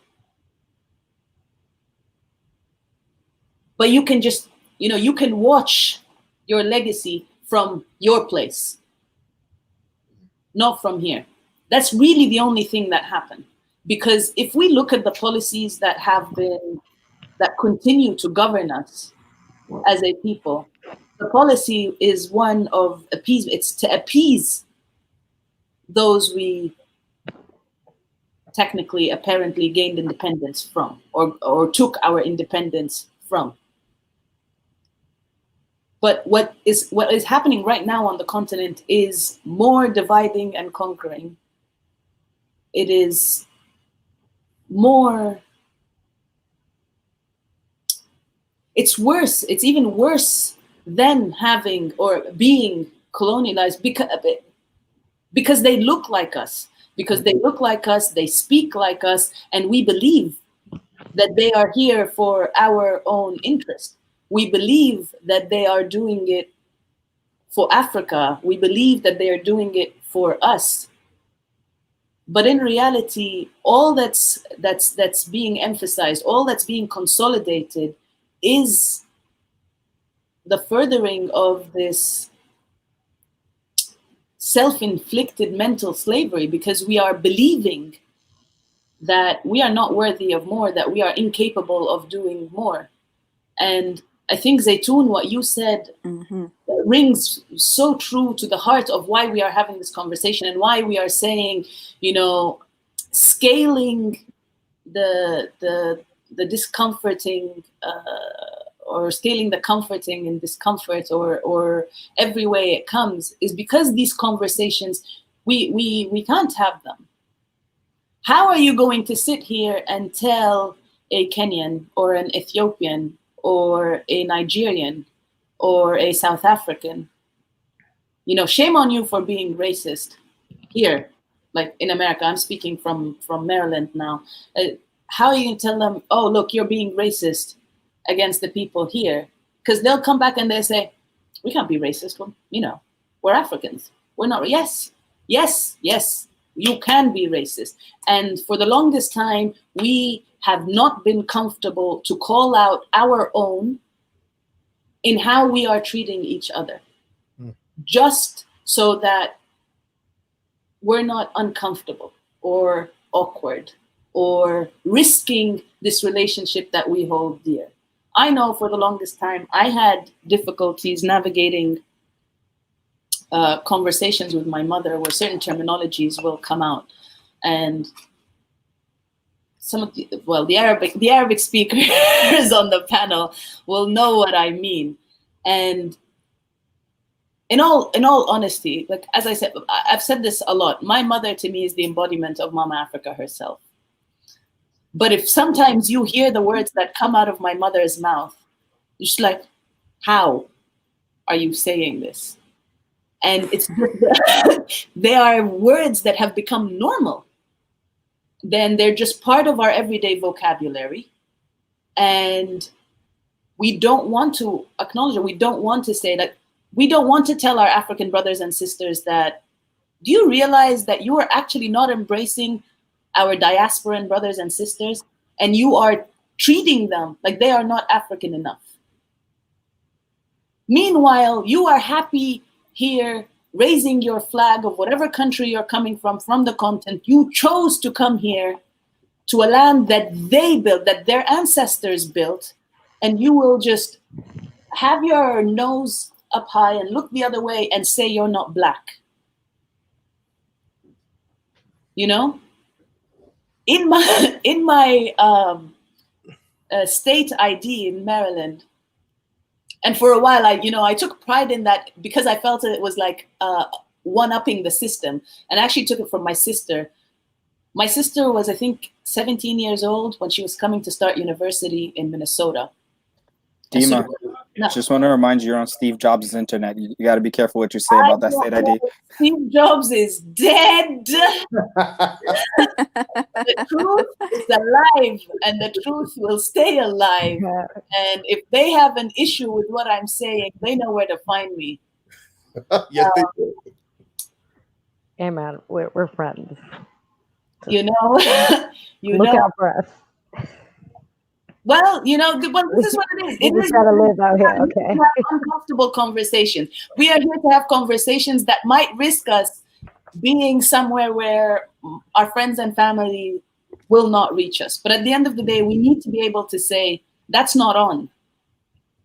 but you can just, you can watch your legacy from your place, not from here. That's really the only thing that happened. Because if we look at the policies that continue to govern us as a people, the policy is one of appeasement. It's to appease those we technically, apparently gained independence from, or took our independence from. But what is happening right now on the continent is more dividing and conquering. It is more, it's worse. It's even worse than having or being colonialized because they look like us. Because they look like us, they speak like us, and we believe that they are here for our own interest. We believe that they are doing it for Africa. We believe that they are doing it for us. But in reality, all that's being emphasized, all that's being consolidated is the furthering of this self-inflicted mental slavery, because we are believing that we are not worthy of more, that we are incapable of doing more. And I think, Zaytoun, what you said rings so true to the heart of why we are having this conversation and why we are saying, scaling the discomforting or scaling the comforting and discomfort or every way it comes, is because these conversations, we can't have them. How are you going to sit here and tell a Kenyan or an Ethiopian or a Nigerian or a South African, shame on you for being racist here, like in America? I'm speaking from Maryland now. How are you going to tell them, oh, look, you're being racist against the people here? Because they'll come back and they say, we can't be racist. We're Africans. We're not. Yes, you can be racist. And for the longest time, we have not been comfortable to call out our own in how we are treating each other, just so that we're not uncomfortable or awkward or risking this relationship that we hold dear. I know for the longest time, I had difficulties navigating conversations with my mother where certain terminologies will come out. And some of the Arabic speakers on the panel will know what I mean. And in all honesty, like, as I said, I've said this a lot, my mother to me is the embodiment of Mama Africa herself. But if sometimes you hear the words that come out of my mother's mouth, you're just like, how are you saying this? And it's just, they are words that have become normal. Then they're just part of our everyday vocabulary. And we don't want to acknowledge it. We don't want to say that. We don't want to tell our African brothers and sisters that, do you realize that you are actually not embracing our diasporan brothers and sisters, and you are treating them like they are not African enough? Meanwhile, you are happy here raising your flag of whatever country you're coming from the continent. You chose to come here to a land that they built, that their ancestors built, and you will just have your nose up high and look the other way and say you're not black. You know, in my state ID in Maryland, and for a while I took pride in that because I felt it was like one-upping the system, and I actually took it from my sister. My sister was, I think, 17 years old when she was coming to start university in Minnesota. Dima, just want to remind you, you're on Steve Jobs' internet. You got to be careful what you say about that state ID. Steve Jobs is dead. The truth is alive, and the truth will stay alive. And if they have an issue with what I'm saying, they know where to find me. Yes, they do. Hey, man, we're friends. You know, Look out for us. Well, this is what it is. We just gotta live out here, okay? We have uncomfortable conversations. We are here to have conversations that might risk us being somewhere where our friends and family will not reach us. But at the end of the day, we need to be able to say, that's not on.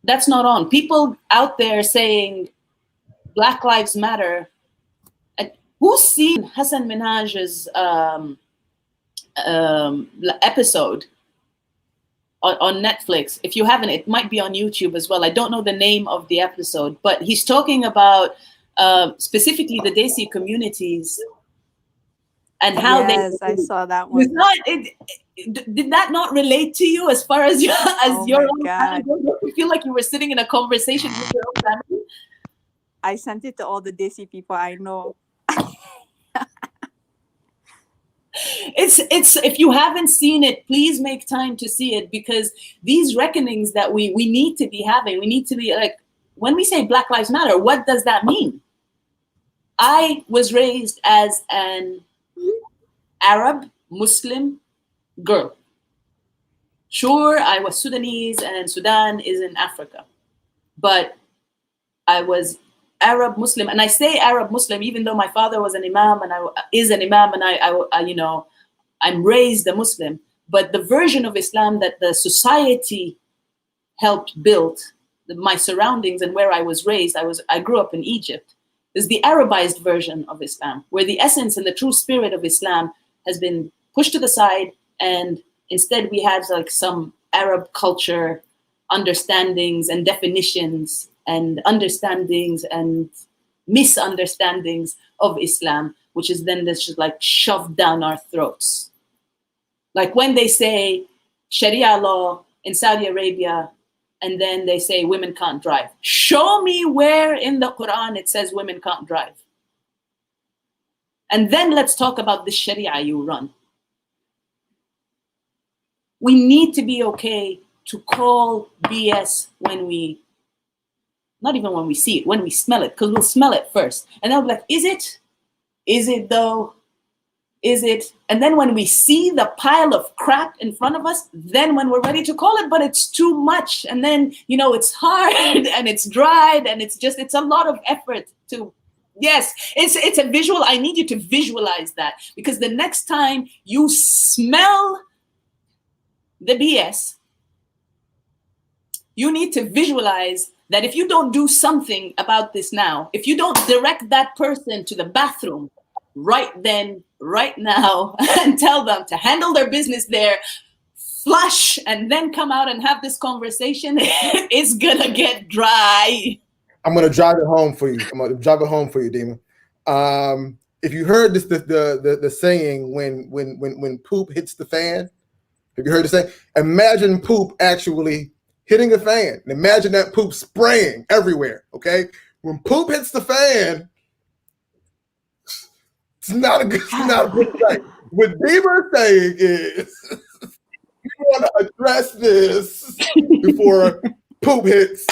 That's not on. People out there saying Black Lives Matter. Who's seen Hassan Minhaj's episode on Netflix? If you haven't, it might be on YouTube as well. I don't know the name of the episode, but he's talking about specifically the Desi communities and how I saw that one. Did that not relate to you as far as your own God. family? Don't you feel like you were sitting in a conversation with your own family? I sent it to all the Desi people I know. It's if you haven't seen it, please make time to see it, because these reckonings that we need to be having, we need to be like, when we say Black Lives Matter, what does that mean? I was raised as an Arab Muslim girl. Sure, I was Sudanese and Sudan is in Africa, but I was Arab Muslim, and I say Arab Muslim even though my father was an imam and I'm raised a Muslim. But the version of Islam that the society helped build, my surroundings and where I was raised, I grew up in Egypt, is the Arabized version of Islam, where the essence and the true spirit of Islam has been pushed to the side, and instead we have like some Arab culture understandings and definitions and understandings and misunderstandings of Islam, which is then just like shoved down our throats. Like when they say Sharia law in Saudi Arabia, and then they say women can't drive. Show me where in the Quran it says women can't drive. And then let's talk about the Sharia you run. We need to be okay to call BS not even when we see it, when we smell it, because we'll smell it first. And they'll be like, is it? Is it though? Is it? And then when we see the pile of crap in front of us, then when we're ready to call it, but it's too much. And then, it's hard and it's dried and it's a lot of effort to, yes, it's a visual. I need you to visualize that, because the next time you smell the BS, you need to visualize that if you don't do something about this now, if you don't direct that person to the bathroom right then, right now, and tell them to handle their business there, flush, and then come out and have this conversation, it's gonna get dry. I'm gonna drive it home for you. Dima. If you heard this, the saying when poop hits the fan, have you heard the saying? Imagine poop actually hitting a fan. And imagine that poop spraying everywhere, okay? When poop hits the fan, it's not a good thing. What Bieber is saying is, you want to address this before poop hits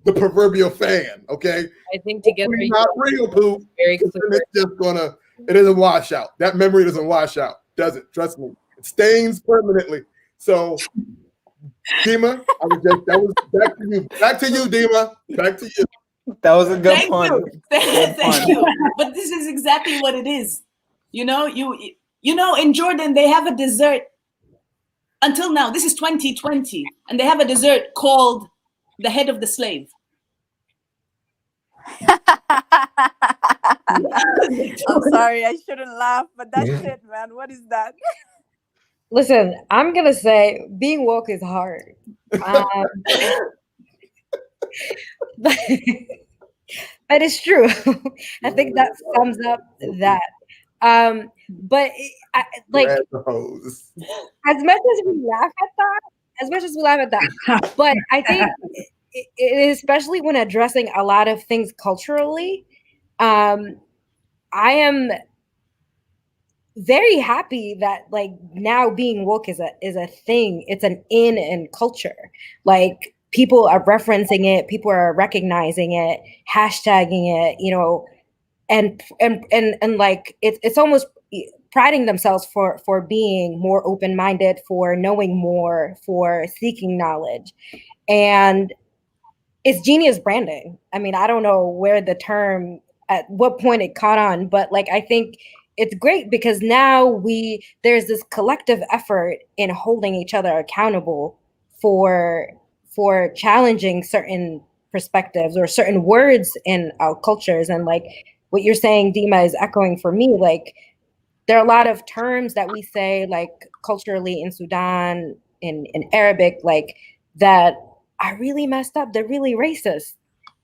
the proverbial fan, okay? I think to get not real poop, very clear. It doesn't wash out. That memory doesn't wash out, does it? Trust me. It stains permanently. So, Dima, that was back to you. Back to you, Dima. Back to you. That was a good pun. Thank you. But this is exactly what it is. In Jordan, they have a dessert. Until now, this is 2020, and they have a dessert called the head of the slave. I'm sorry, I shouldn't laugh, but that's it, man. What is that? Listen, I'm gonna say being woke is hard. But, but it's true. I think that sums up that. But like, Grab the hose. as much as we laugh at that, but I think especially when addressing a lot of things culturally, I am very happy that like now being woke is a thing. It's an in culture. Like people are referencing it, people are recognizing it, hashtagging it, you know, and like it's almost priding themselves for being more open-minded, for knowing more, for seeking knowledge. And it's genius branding. I mean, I don't know where the term, at what point it caught on, but like I think it's great because now there's this collective effort in holding each other accountable for challenging certain perspectives or certain words in our cultures. And like what you're saying, Dima, is echoing for me. Like there are a lot of terms that we say like culturally in Sudan, in Arabic, like that are really messed up. They're really racist.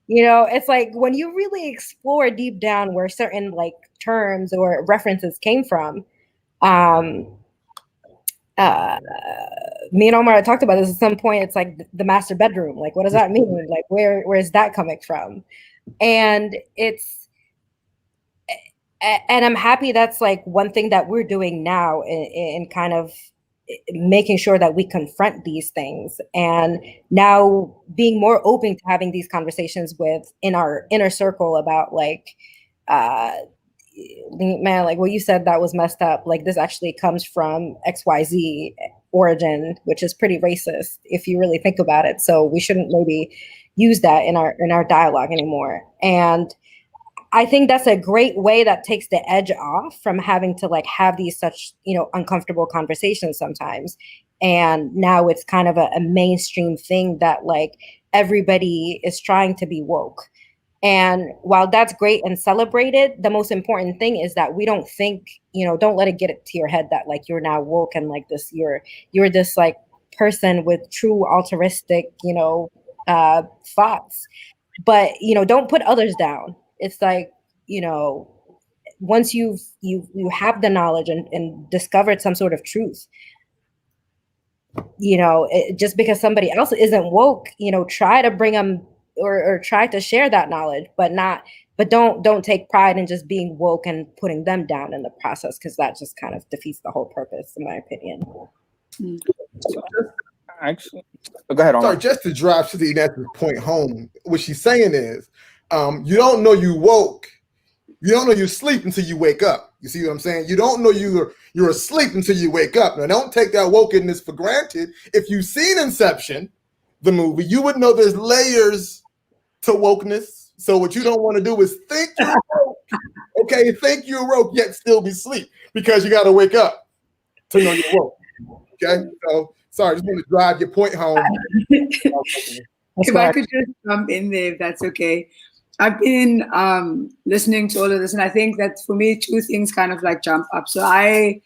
You know, it's like when you really explore deep down where certain like terms or references came from. Me and Omar talked about this at some point. It's like the master bedroom. Like, what does that mean? Like, where is that coming from? And I'm happy that's like one thing that we're doing now in kind of making sure that we confront these things, and now being more open to having these conversations in our inner circle about like, man, like what you said, that was messed up. Like this actually comes from XYZ origin, which is pretty racist if you really think about it. So we shouldn't maybe use that in our dialogue anymore. And I think that's a great way that takes the edge off from having to like have these such, you know, uncomfortable conversations sometimes. And now it's kind of a mainstream thing that like everybody is trying to be woke. And while that's great and celebrated, the most important thing is that we don't think, you know, don't let it get it to your head that like you're now woke and like this, you're this like person with true altruistic, you know, thoughts. But, you know, don't put others down. It's like, you know, once you have the knowledge and discovered some sort of truth, you know, just because somebody else isn't woke, you know, try to bring them or try to share that knowledge, but don't take pride in just being woke and putting them down in the process, because that just kind of defeats the whole purpose, in my opinion. Actually, go ahead. Sorry, just to drive to the point home, what she's saying is, you don't know you woke. You don't know you sleep until you wake up. You see what I'm saying? You don't know you're asleep until you wake up. Now, don't take that wokeness for granted. If you've seen Inception, the movie, you would know there's layers to wokeness. So what you don't want to do is think you're woke. Okay, think you're woke, yet still be asleep, because you got to wake up to know you're woke. Okay, so sorry, just want to drive your point home. If I could just jump in there, if that's okay. I've been listening to all of this, and I think that for me, two things kind of like jump up. So I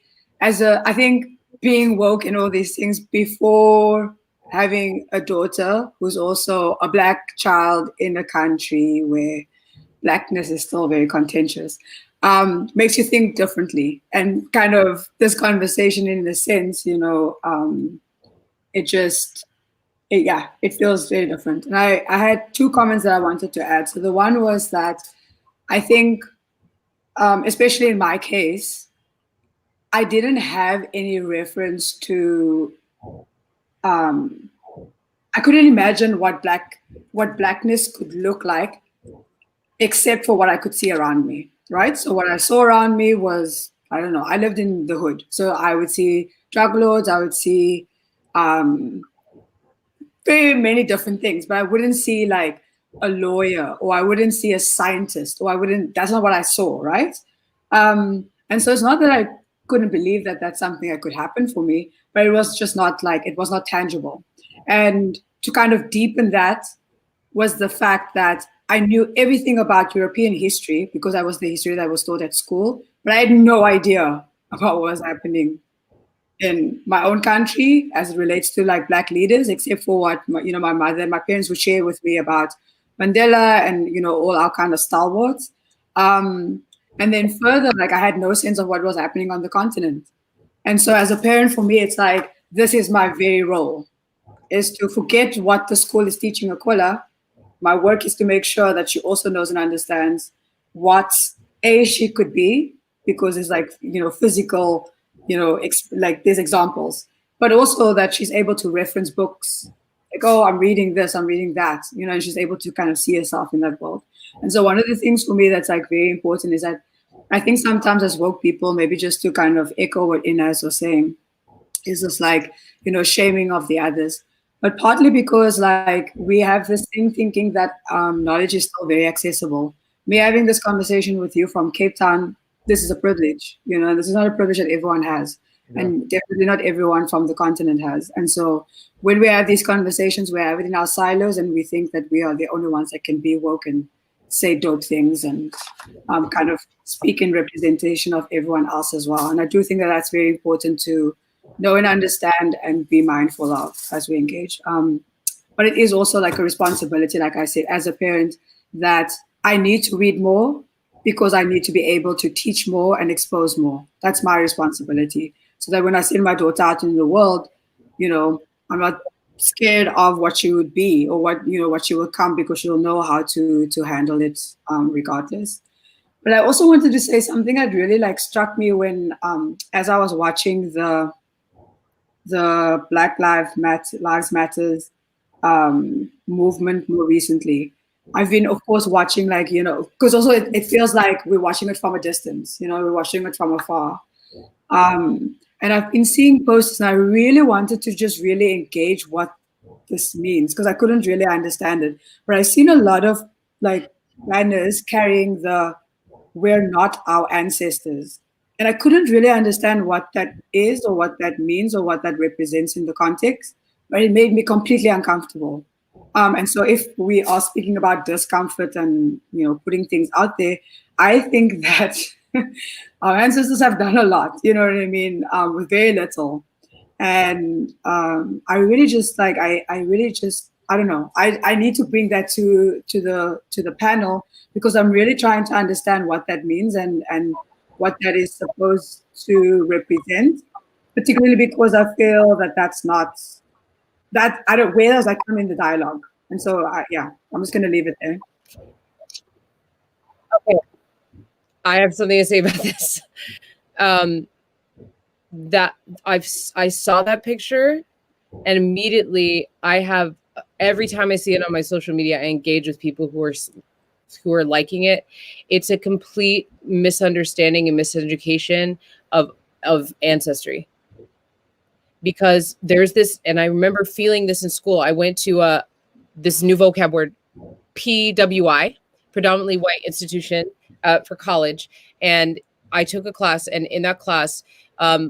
think being woke in all these things before having a daughter who's also a Black child in a country where Blackness is still very contentious, makes you think differently. And kind of this conversation, in a sense, you know, it feels very different. And I had two comments that I wanted to add. So the one was that I think, especially in my case, I didn't have any reference to, I couldn't imagine what Blackness could look like, except for what I could see around me, right? So what I saw around me was, I don't know, I lived in the hood. So I would see drug lords, I would see very many different things, but I wouldn't see like a lawyer, or I wouldn't see a scientist, or that's not what I saw, right? And so it's not that I couldn't believe that that's something that could happen for me, but it was just not like, it was not tangible. And to kind of deepen that was the fact that I knew everything about European history because that was the history that was taught at school, but I had no idea about what was happening in my own country as it relates to like Black leaders, except for what my mother and my parents would share with me about Mandela and all our kind of stalwarts. And then further, like I had no sense of what was happening on the continent. And so as a parent, for me, it's like, this is my very role, is to forget what the school is teaching Akola. My work is to make sure that she also knows and understands what she could be, because it's like, physical, like there's examples, but also that she's able to reference books. Like, oh, I'm reading this, I'm reading that, and she's able to kind of see herself in that world. And so one of the things for me that's like very important is that I think sometimes as woke people, maybe just to kind of echo what Inez was saying, is just like, shaming of the others. But partly because like we have this thing thinking that knowledge is still very accessible. Me having this conversation with you from Cape Town, this is a privilege. This is not a privilege that everyone has. Yeah. And definitely not everyone from the continent has. And so when we have these conversations, we have it in our silos and we think that we are the only ones that can be woke and say dope things and kind of speak in representation of everyone else as well. And I do think that that's very important to know and understand and be mindful of as we engage. But it is also like a responsibility, like I said, as a parent, that I need to read more because I need to be able to teach more and expose more. That's my responsibility. So that when I send my daughter out in the world, I'm not scared of what she would be or what she will come, because she'll know how to handle it regardless. But I also wanted to say something that really like struck me when as I was watching the Black Lives Matters movement more recently. I've been, of course, watching like, because also it feels like we're watching it from a distance, we're watching it from afar. And I've been seeing posts and I really wanted to just really engage what this means because I couldn't really understand it. But I've seen a lot of like banners carrying the "We're not our ancestors." And I couldn't really understand what that is or what that means or what that represents in the context, but it made me completely uncomfortable. And so if we are speaking about discomfort and, putting things out there, I think that our ancestors have done a lot, you know what I mean, with very little. And I really just like, I don't know, I need to bring that to the panel because I'm really trying to understand what that means and what that is supposed to represent, particularly because I feel that that's not, that I don't, where does that come in the dialogue? And so, I'm just going to leave it there. Okay. I have something to say about this. That I saw that picture and immediately every time I see it on my social media, I engage with people who are liking it. It's a complete misunderstanding and miseducation of ancestry. Because there's this, and I remember feeling this in school. I went to this new vocab word, PWI, predominantly white institution for college. And I took a class, and in that class,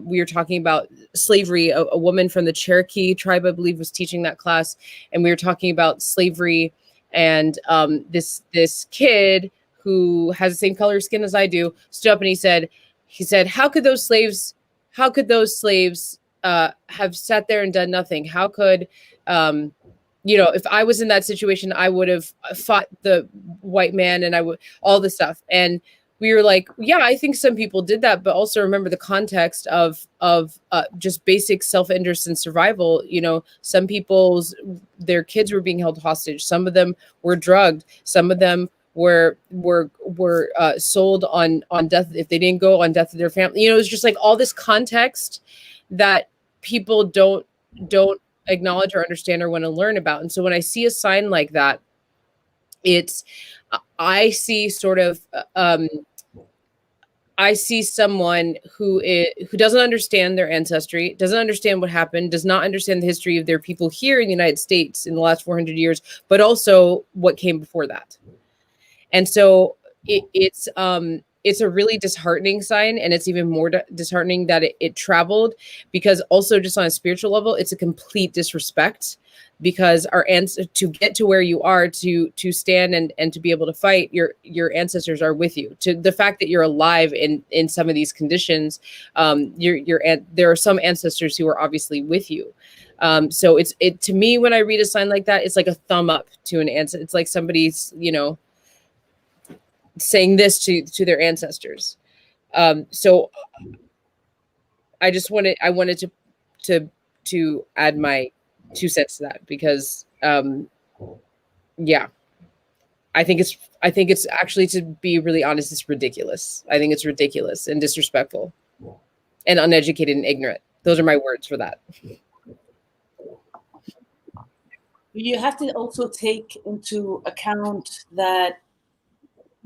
we were talking about slavery. A woman from the Cherokee tribe, I believe, was teaching that class. And we were talking about slavery. And this kid who has the same color skin as I do stood up and he said, how could those slaves have sat there and done nothing? How could, if I was in that situation, I would have fought the white man and I would, all this stuff. And we were like, yeah, I think some people did that, but also remember the context of just basic self-interest and survival. Some their kids were being held hostage. Some of them were drugged. Some of them were sold on death if they didn't go on death of their family. It's just like all this context that people don't acknowledge or understand or want to learn about. And so when I see a sign like that, I see sort of I see someone who doesn't understand their ancestry, doesn't understand what happened, does not understand the history of their people here in the United States in the last 400 years, but also what came before that. And so it's a really disheartening sign, and it's even more disheartening that it traveled, because also just on a spiritual level, it's a complete disrespect because to get to where you are, to stand and to be able to fight, your ancestors are with you. To the fact that you're alive in some of these conditions, there are some ancestors who are obviously with you. So it to me, when I read a sign like that, it's like a thumb up to an ancestor. It's like somebody's, saying this to their ancestors. So I wanted to add my 2 cents to that, because yeah, I think it's actually, to be really honest, it's ridiculous. I think it's ridiculous and disrespectful and uneducated and ignorant. Those are my words for that. You have to also take into account that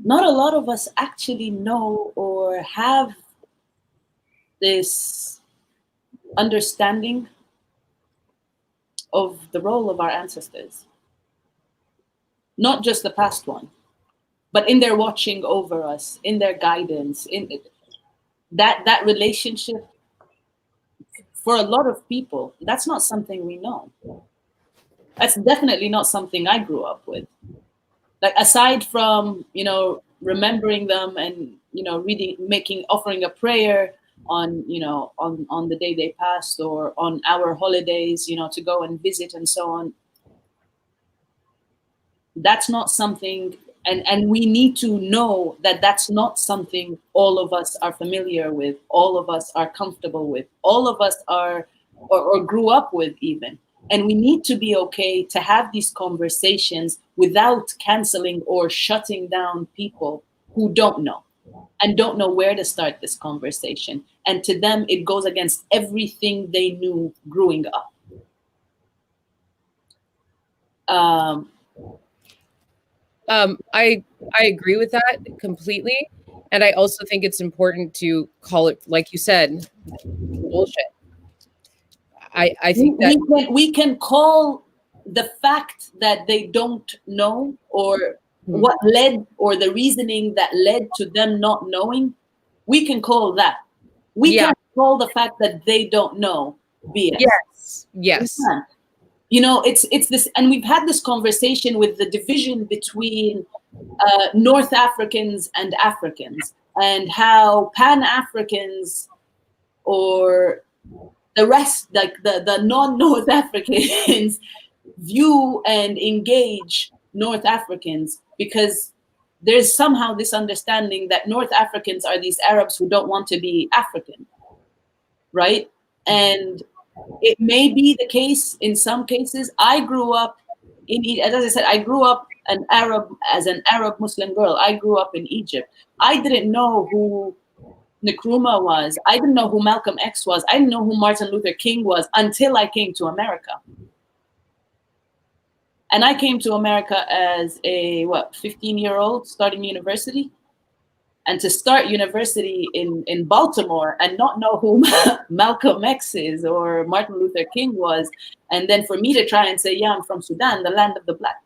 not a lot of us actually know or have this understanding of the role of our ancestors. Not just the past one, but in their watching over us, in their guidance, in that relationship. For a lot of people, that's not something we know. That's definitely not something I grew up with. Like, aside from, remembering them and, offering a prayer on the day they passed, or on our holidays, to go and visit and so on. That's not something, and we need to know that that's not something all of us are familiar with, all of us are comfortable with, all of us are, or grew up with even. And we need to be okay to have these conversations without canceling or shutting down people who don't know and don't know where to start this conversation. And to them, it goes against everything they knew growing up. I agree with that completely. And I also think it's important to call it, like you said, bullshit. I think that we can call the fact that they don't know, or what led, or the reasoning that led to them not knowing, we can call that. We can't call the fact that they don't know BS. Yes. It's this, and we've had this conversation with the division between North Africans and Africans, and how Pan-Africans, or the rest, like the non-North Africans, view and engage North Africans, because there's somehow this understanding that North Africans are these Arabs who don't want to be African, right? And it may be the case in some cases. I grew up as I said, I grew up as an Arab Muslim girl. I grew up in Egypt. I didn't know who Nkrumah was. I didn't know who Malcolm X was. I didn't know who Martin Luther King was until I came to America. And I came to America as a 15-year-old starting university. And to start university in Baltimore and not know who Malcolm X is or Martin Luther King was, and then for me to try and say, yeah, I'm from Sudan, the land of the black.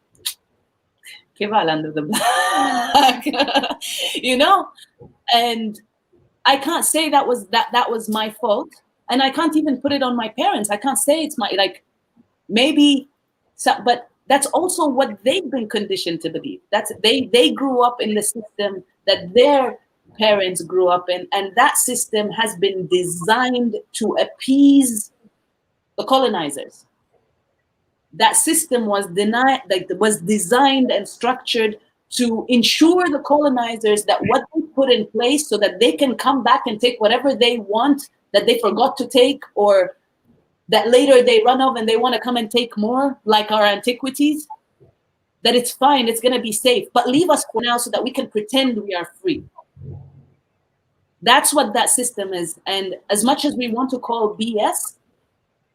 Kiva, land of the black. And I can't say that was my fault, and I can't even put it on my parents. I can't say it's my, but that's also what they've been conditioned to believe. That's they grew up in the system that their parents grew up in, and that system has been designed to appease the colonizers. That system was designed and structured to ensure the colonizers that what they put in place, so that they can come back and take whatever they want that they forgot to take, or that later they run off and they want to come and take more, like our antiquities, that it's fine, it's going to be safe, but leave us for now so that we can pretend we are free. That's what that system is. And as much as we want to call BS,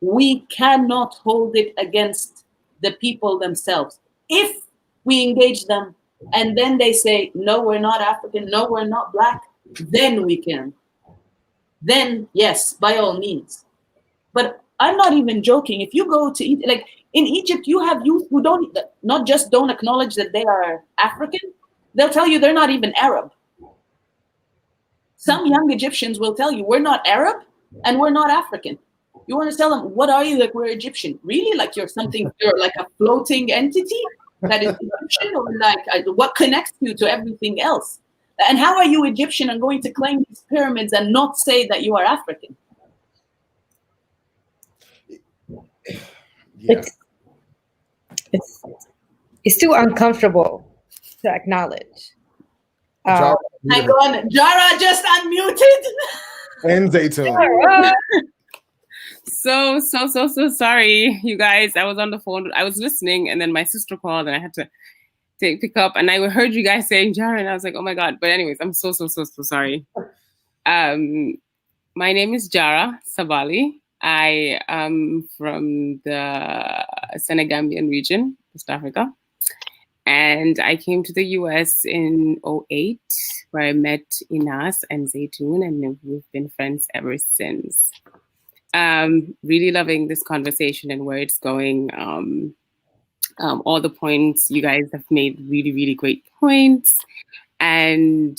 we cannot hold it against the people themselves. If we engage them and then they say, no, we're not African, no, we're not black, then we can. Then, yes, by all means. But I'm not even joking. If you go to, like in Egypt, you have youth who not just don't acknowledge that they are African, they'll tell you they're not even Arab. Some young Egyptians will tell you, we're not Arab and we're not African. You want to tell them, what are you? Like, we're Egyptian. Really? Like, you're like a floating entity that is Egyptian? Or like, what connects you to everything else? And how are you Egyptian and going to claim these pyramids and not say that you are African? Yeah. It's too uncomfortable to acknowledge. Jara, Hang on, Jara just unmuted. and Zaytun. So sorry, you guys. I was on the phone. I was listening, and then my sister called, and I had to pick up. And I heard you guys saying Jara, and I was like, oh my god. But anyways, I'm so sorry. My name is Jara Sabali. I am from the Senegambian region, West Africa. And I came to the US in 2008, where I met Inas and Zaytun, and we've been friends ever since. Really loving this conversation and where it's going. All the points you guys have made, really, really great points. And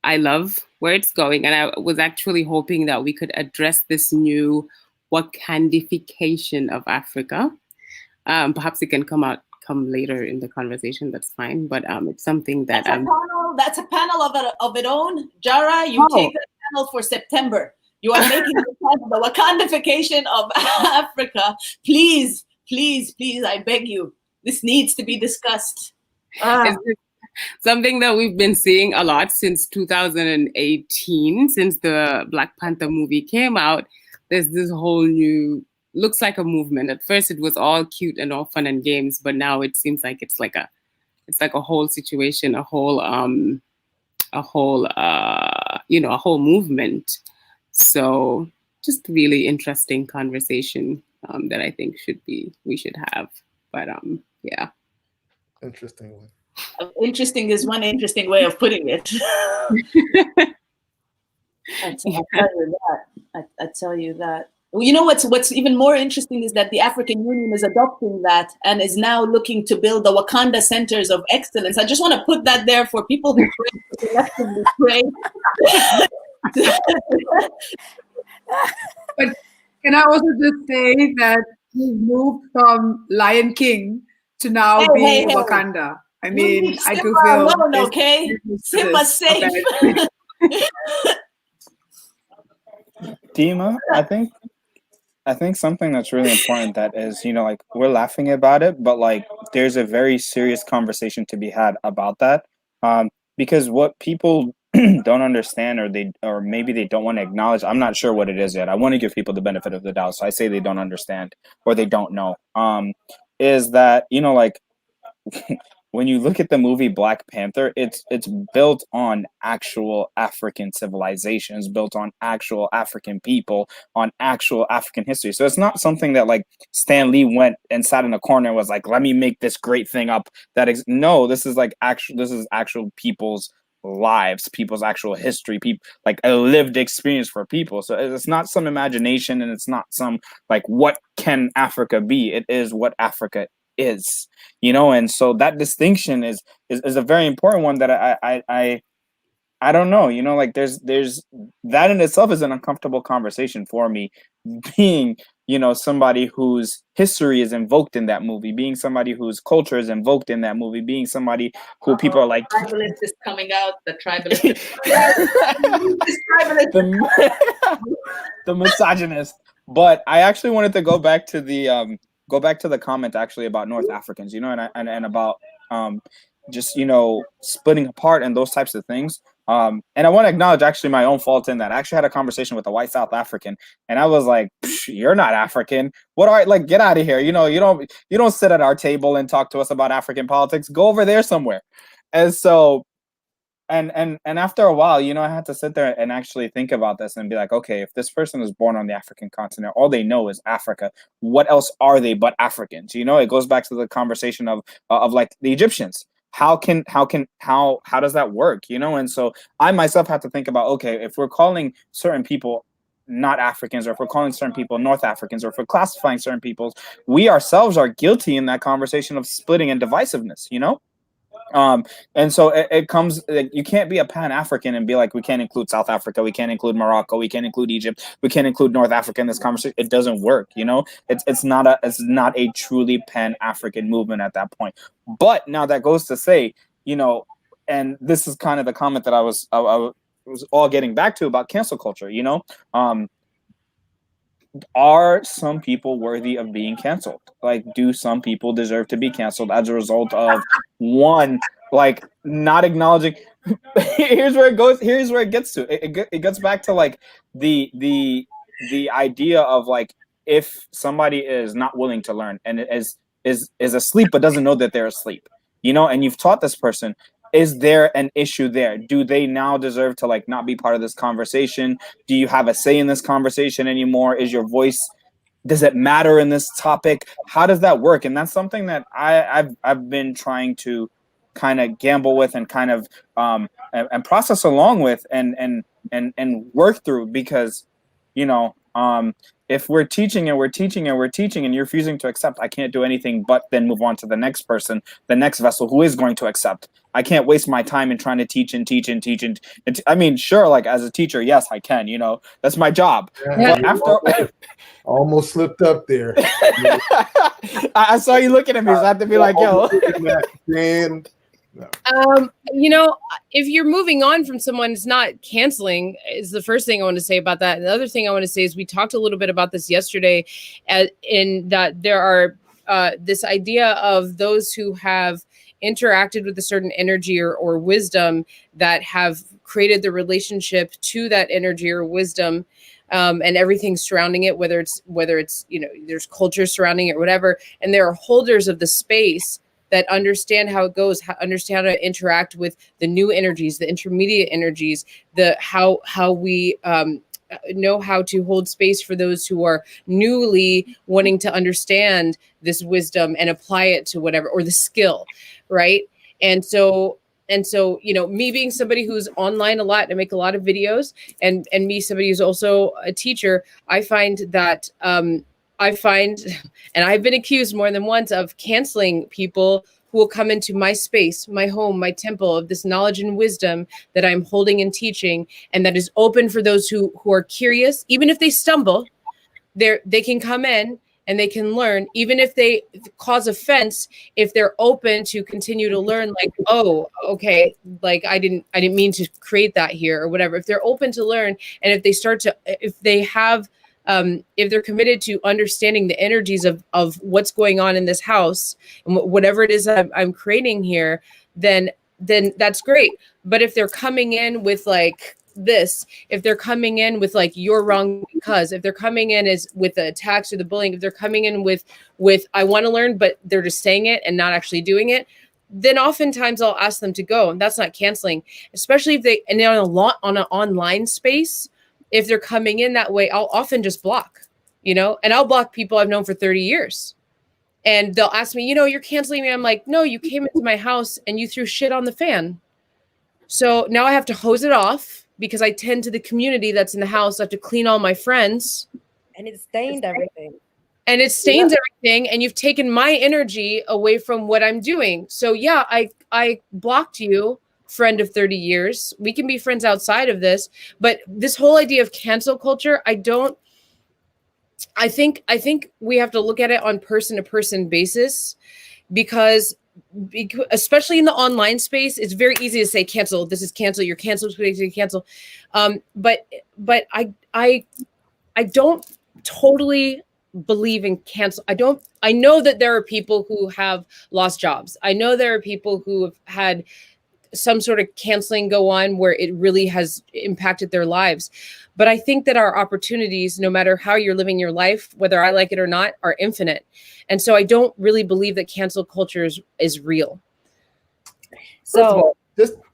I love where it's going. And I was actually hoping that we could address this new Wakandification of Africa. Perhaps it can come later in the conversation. That's fine. But it's something that that's a panel of its own. Jara, you take that panel for September. You are making the Wakandification of Africa. Please, I beg you. This needs to be discussed. Something that we've been seeing a lot since 2018, since the Black Panther movie came out. There's this whole new, looks like a movement. At first it was all cute and all fun and games, but now it seems like it's like a whole situation, a whole movement. So just really interesting conversation that I think we should have. But yeah. Interesting one. Interesting is one interesting way of putting it. I tell you that. Well, you know what's even more interesting is that the African Union is adopting that and is now looking to build the Wakanda Centers of Excellence. I just want to put that there for people who collectively pray. But can I also just say that we moved from Lion King to now being Wakanda? I mean, I do feel alone, okay? Simba's safe. Dima, I think something that's really important that is, like, we're laughing about it, but like there's a very serious conversation to be had about that. Because what people don't understand, or maybe they don't want to acknowledge, I'm not sure what it is yet. I want to give people the benefit of the doubt, so I say they don't understand or they don't know. Is that, like, when you look at the movie Black Panther, it's built on actual African civilizations, built on actual African people, on actual African history. So it's not something that like Stan Lee went and sat in a corner and was like, let me make this great thing up. No, this is actual people's lives, people's actual history, like a lived experience for people. So it's not some imagination, and it's not some like, what can Africa be? It is what Africa is, and so that distinction is a very important one that I don't know, like there's that in itself is an uncomfortable conversation for me, being somebody whose history is invoked in that movie, being somebody whose culture is invoked in that movie, being somebody who people are like, tribalist is coming out, the tribalist the misogynist. But I actually wanted to go back to the comment actually about North Africans, and about just splitting apart and those types of things. And I want to acknowledge actually my own fault in that. I actually had a conversation with a white South African, and I was like, "You're not African. What are like? Get out of here! You don't sit at our table and talk to us about African politics. Go over there somewhere." And so, and after a while, I had to sit there and actually think about this and be like, okay, if this person is born on the African continent, all they know is Africa. What else are they but Africans? It goes back to the conversation of like the Egyptians. How does that work? And so I myself have to think about, okay, if we're calling certain people not Africans, or if we're calling certain people North Africans, or if we're classifying certain peoples, we ourselves are guilty in that conversation of splitting and divisiveness, And so it comes, like, you can't be a Pan-African and be like, we can't include South Africa, we can't include Morocco, we can't include Egypt, we can't include North Africa in this conversation. It doesn't work, you know. It's not a truly Pan-African movement at that point. But now that goes to say, you know, and this is kind of the comment that I was all getting back to about cancel culture, you know. Are some people worthy of being canceled? Like, do some people deserve to be canceled as a result of, one, like, not acknowledging? Here's where it gets to. It gets back to, like, the idea of, like, if somebody is not willing to learn and is asleep but doesn't know that they're asleep, you know, and you've taught this person, is there an issue there? Do they now deserve to, like, not be part of this conversation? Do you have a say in this conversation anymore? Is your voice, does it matter in this topic? How does that work? And that's something that I've been trying to kind of gamble with and kind of and process along with and work through, because, you know, if we're teaching and we're teaching and we're teaching and you're refusing to accept, I can't do anything but then move on to the next person, the next vessel who is going to accept. I can't waste my time in trying to teach and teach and teach and I mean, sure, like, as a teacher, yes, I can, you know, that's my job. Yeah, but after almost slipped up there. I saw you looking at me, so I have to be like, yo. And You know, if you're moving on from someone, it's not canceling, is the first thing I want to say about that. And the other thing I want to say is we talked a little bit about this yesterday, in that there are this idea of those who have interacted with a certain energy or wisdom that have created the relationship to that energy or wisdom, and everything surrounding it, whether it's, you know, there's culture surrounding it or whatever. And there are holders of the space that understand how it goes, understand how to interact with the new energies, the intermediate energies, the how we know how to hold space for those who are newly wanting to understand this wisdom and apply it to whatever, or the skill, right? And so, you know, me being somebody who's online a lot and I make a lot of videos, and me, somebody who's also a teacher, I find that and I've been accused more than once of canceling people who will come into my space, my home, my temple of this knowledge and wisdom that I'm holding and teaching, and that is open for those who are curious. Even if they stumble, they can come in and they can learn, even if they cause offense, if they're open to continue to learn, like, oh, okay, like I didn't mean to create that here or whatever. If they're open to learn, and if they start to, if they have, if they're committed to understanding the energies of what's going on in this house and whatever it is that I'm creating here, then that's great. But if they're coming in with like this, if they're coming in with like, you're wrong because, if they're coming in as with the attacks or the bullying, if they're coming in with I want to learn, but they're just saying it and not actually doing it, then oftentimes I'll ask them to go, and that's not canceling. Especially if they, and they're on an online space, if they're coming in that way, I'll often just block, you know, and I'll block people I've known for 30 years. And they'll ask me, you know, you're canceling me. I'm like, no, you came into my house and you threw shit on the fan. So now I have to hose it off because I tend to the community that's in the house. I have to clean all my friends. And it stained everything. And it stains everything. And you've taken my energy away from what I'm doing. So yeah, I blocked you, friend of 30 years. We can be friends outside of this, but this whole idea of cancel culture, I think we have to look at it on person to person basis, because especially in the online space, it's very easy to say cancel. This is cancel. You're canceled. Cancel. But I don't totally believe in cancel. I know that there are people who have lost jobs. I know there are people who have had some sort of canceling go on where it really has impacted their lives. But I think that our opportunities, no matter how you're living your life, whether I like it or not, are infinite. And so I don't really believe that cancel culture is real. So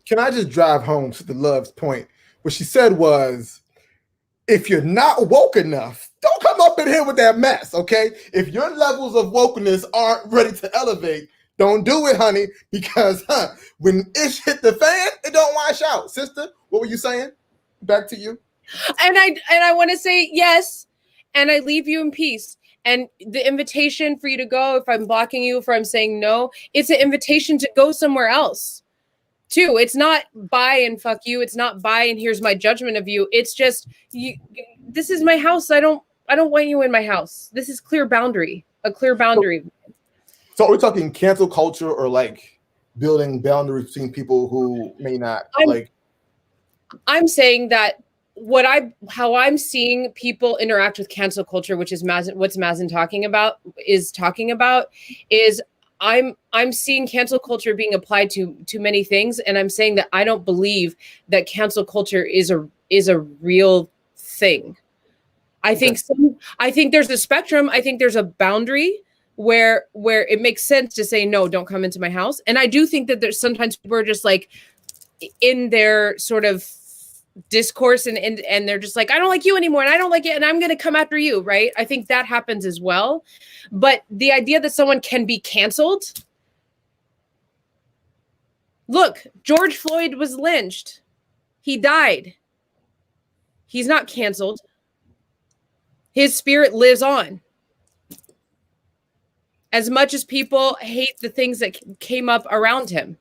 can I just drive home to the Love's point? What she said was, if you're not woke enough, don't come up in here with that mess, okay? If your levels of wokeness aren't ready to elevate, don't do it, honey, because when ish hit the fan, it don't wash out. Sister, what were you saying? Back to you. And I want to say yes, and I leave you in peace. And the invitation for you to go, if I'm blocking you, if I'm saying no, it's an invitation to go somewhere else too. It's not bye and fuck you. It's not bye and here's my judgment of you. It's just, this is my house. I don't want you in my house. This is a clear boundary. So are we talking cancel culture or like building boundaries between people who may not I'm saying that how I'm seeing people interact with cancel culture, which is what's Mazen talking about is I'm seeing cancel culture being applied to many things, and I'm saying that I don't believe that cancel culture is a real thing. I think there's a spectrum. I think there's a boundary where it makes sense to say no, don't come into my house. And I do think that there's sometimes people are just like in their sort of discourse and they're just like, I don't like you anymore and I don't like it and I'm going to come after you, right? I think that happens as well. But the idea that someone can be canceled, look, George Floyd was lynched. He died. He's not canceled. His spirit lives on. As much as people hate the things that came up around him,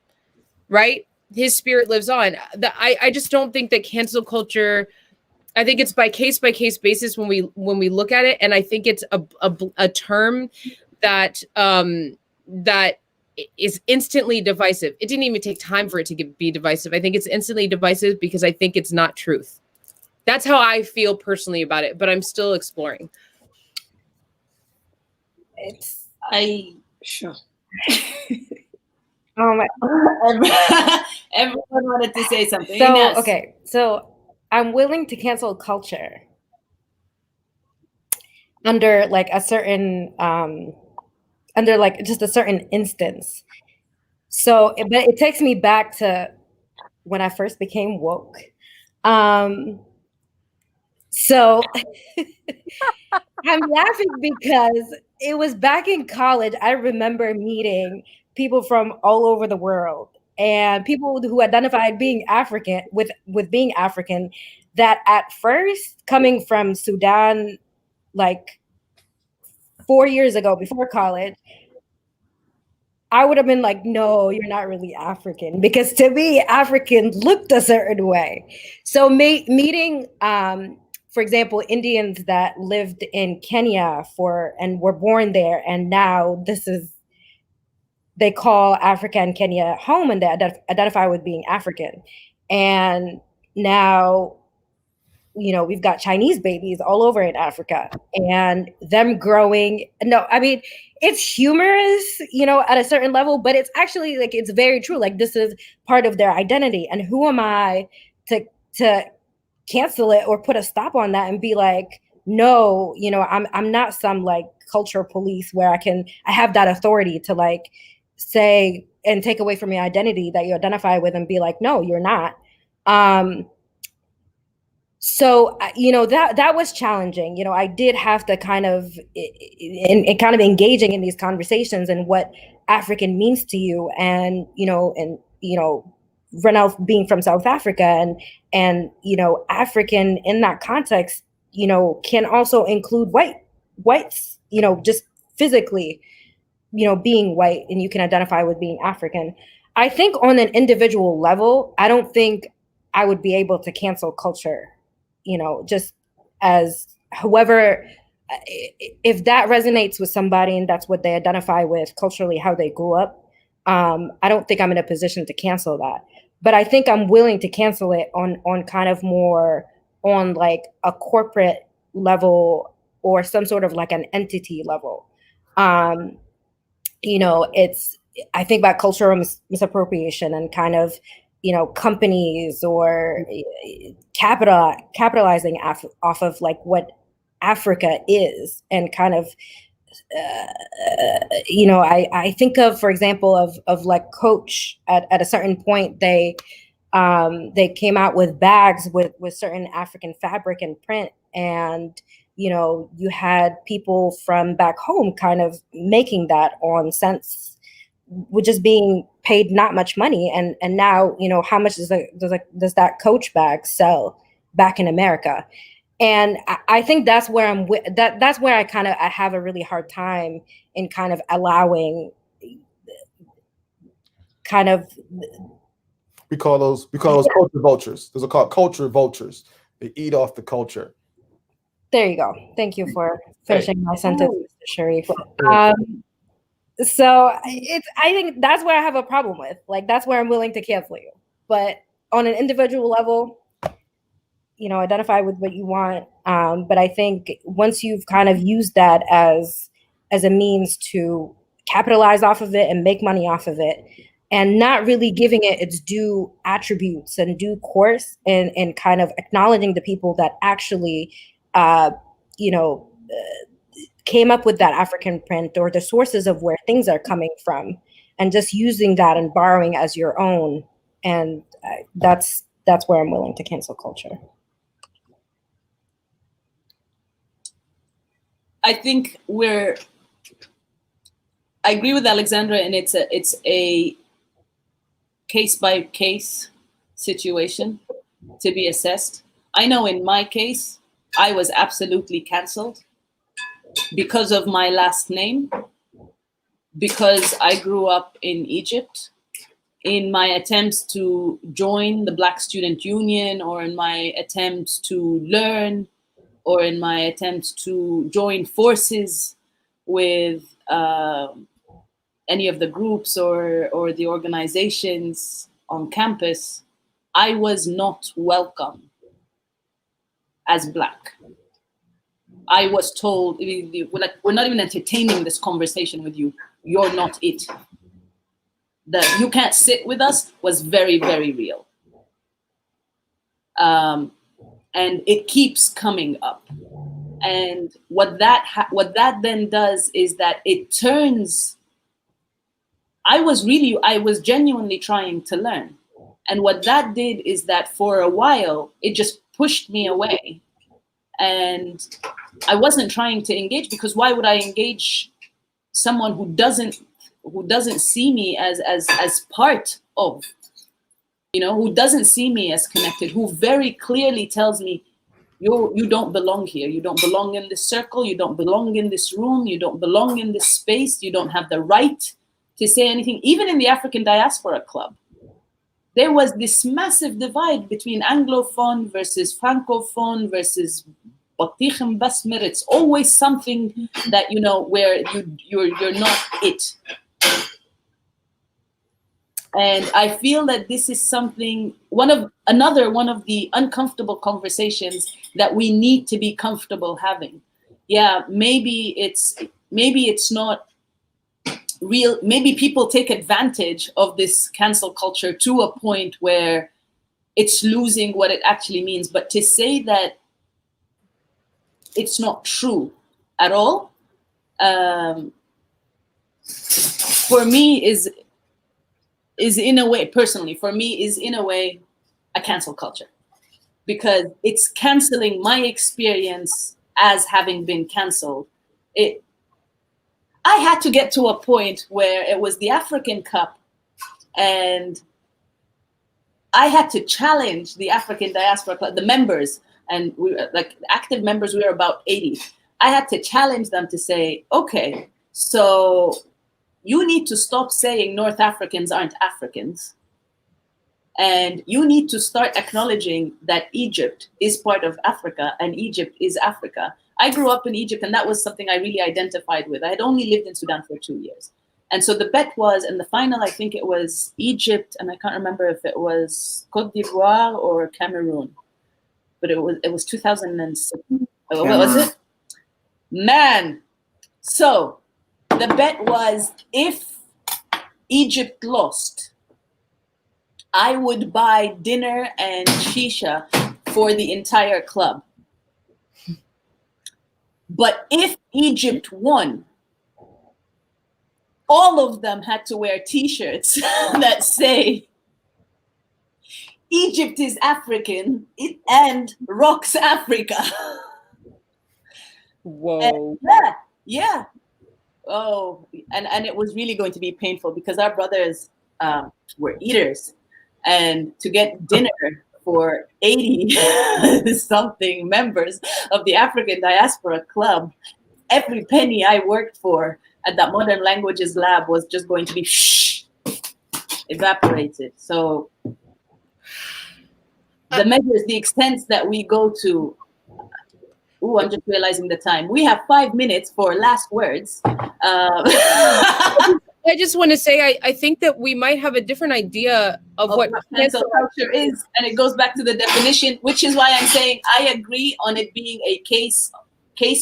right? His spirit lives on. I just don't think that cancel culture, I think it's by case basis when we look at it. And I think it's a term that is instantly divisive. It didn't even take time for it to be divisive. I think it's instantly divisive because I think it's not truth. That's how I feel personally about it, but I'm still exploring. Sure. Everyone wanted to say something. So, Ines. okay. So I'm willing to cancel culture under like a certain, under like just a certain instance. So, but it takes me back to when I first became woke. So I'm laughing because it was back in college. I remember meeting people from all over the world and people who identified being African with being African, that at first coming from Sudan, like 4 years ago before college, I would have been like, no, you're not really African, because to me, African looked a certain way. So meeting, for example, Indians that lived in Kenya and were born there, and now they call Africa and Kenya home, and they identify with being African. And now, we've got Chinese babies all over in Africa and them growing. No, I mean, it's humorous, at a certain level, but it's actually like, it's very true. Like, this is part of their identity. And who am I to cancel it or put a stop on that and be like, no, I'm not some like culture police where I have that authority to like say and take away from your identity that you identify with and be like, no, you're not. So, that was challenging. I did have to kind of engaging in these conversations and what African means to you. And, Renel being from South Africa and, African in that context, can also include whites, just physically, being white, and you can identify with being African. I think on an individual level, I don't think I would be able to cancel culture, just as whoever, if that resonates with somebody and that's what they identify with culturally, how they grew up, I don't think I'm in a position to cancel that. But I think I'm willing to cancel it on kind of more on like a corporate level or some sort of like an entity level. I think about cultural misappropriation and kind of, companies or capitalizing off of like what Africa is, and kind of, I think of, for example, of like Coach at a certain point, they came out with bags with certain African fabric and print, and you had people from back home kind of making that on cents, which is being paid not much money, and now how much does that Coach bag sell back in America? And I think that's where that's where I have a really hard time in kind of allowing kind of. We call those culture vultures. Those are called culture vultures. They eat off the culture. There you go. Thank you for finishing my sentence, Mr. Sharif. So I think that's where I have a problem with. Like, that's where I'm willing to cancel you. But on an individual level, identify with what you want. But I think once you've kind of used that as a means to capitalize off of it and make money off of it, and not really giving it its due attributes and due course, and kind of acknowledging the people that actually, came up with that African print, or the sources of where things are coming from, and just using that and borrowing as your own. And that's where I'm willing to cancel culture. I think I agree with Alexandra, and it's a case by case situation to be assessed. I know in my case, I was absolutely canceled because of my last name, because I grew up in Egypt. In my attempts to join the Black Student Union, or in my attempts to learn, or in my attempts to join forces with any of the groups or the organizations on campus, I was not welcome as Black. I was told, we're not even entertaining this conversation with you. You're not it. That you can't sit with us was very, very real. And it keeps coming up. And what that then does is that it turns, I was genuinely trying to learn. And what that did is that for a while, it just pushed me away. And I wasn't trying to engage, because why would I engage someone who doesn't see me as part of, who doesn't see me as connected, who very clearly tells me, you don't belong here. You don't belong in this circle. You don't belong in this room. You don't belong in this space. You don't have the right to say anything. Even in the African Diaspora Club, there was this massive divide between Anglophone versus Francophone versus Batikh Basmer. It's always something that, where you're not it. And I feel that this is something, one of the uncomfortable conversations that we need to be comfortable having. Yeah, maybe it's not real. Maybe people take advantage of this cancel culture to a point where it's losing what it actually means. But to say that it's not true at all, for me is in a way, personally, for me is in a way a cancel culture, because it's canceling my experience as having been canceled. I had to get to a point where it was the African Cup, and I had to challenge the African Diaspora Club, the members, and we were like active members, we were about 80. I had to challenge them to say, okay, so you need to stop saying North Africans aren't Africans. And you need to start acknowledging that Egypt is part of Africa and Egypt is Africa. I grew up in Egypt, and that was something I really identified with. I had only lived in Sudan for 2 years. And so the bet was, in the final, I think it was Egypt, and I can't remember if it was Côte d'Ivoire or Cameroon, but it was 2006. What was it? Man. So the bet was, if Egypt lost, I would buy dinner and shisha for the entire club. But if Egypt won, all of them had to wear T-shirts that say, Egypt is African and rocks Africa. Whoa. And yeah. Oh, and it was really going to be painful, because our brothers were eaters. And to get dinner for 80 something members of the African Diaspora Club, every penny I worked for at that Modern Languages Lab was just going to be evaporated. So the measures, the extents that we go to, I'm just realizing the time. We have 5 minutes for last words. I just want to say, I think that we might have a different idea of what cancel culture is, and it goes back to the definition, which is why I'm saying I agree on it being a case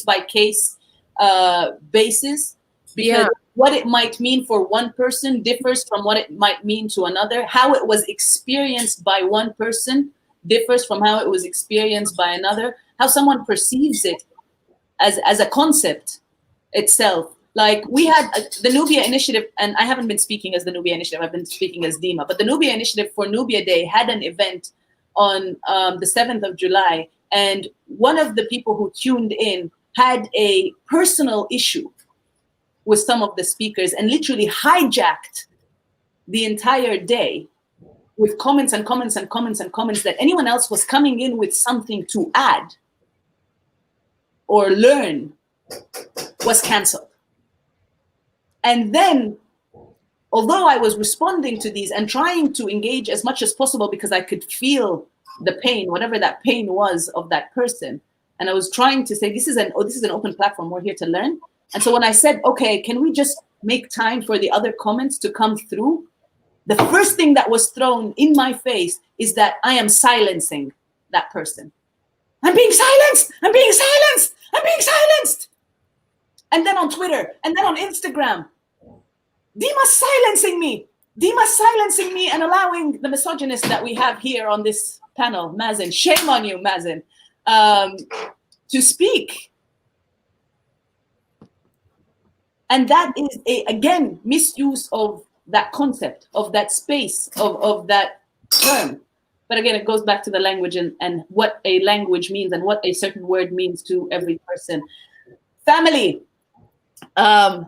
by case basis, because what it might mean for one person differs from what it might mean to another. How it was experienced by one person differs from how it was experienced by another. How someone perceives it as a concept itself. Like we had the Nubia Initiative, and I haven't been speaking as the Nubia Initiative, I've been speaking as Dima, but the Nubia Initiative for Nubia Day had an event on the 7th of July, and one of the people who tuned in had a personal issue with some of the speakers and literally hijacked the entire day with comments and comments and comments and comments that anyone else was coming in with something to add or learn was canceled. And then, although I was responding to these and trying to engage as much as possible because I could feel the pain, whatever that pain was of that person, and I was trying to say, this is an open platform, we're here to learn. And so when I said, okay, can we just make time for the other comments to come through? The first thing that was thrown in my face is that I am silencing that person. I'm being silenced! I'm being silenced! I'm being silenced! And then on Twitter, and then on Instagram, Dima's silencing me. Dima's silencing me and allowing the misogynist that we have here on this panel, Mazen, shame on you, Mazen, to speak. And that is, again, misuse of that concept, of that space, of that term. But again, it goes back to the language and what a language means and what a certain word means to every person. Family. And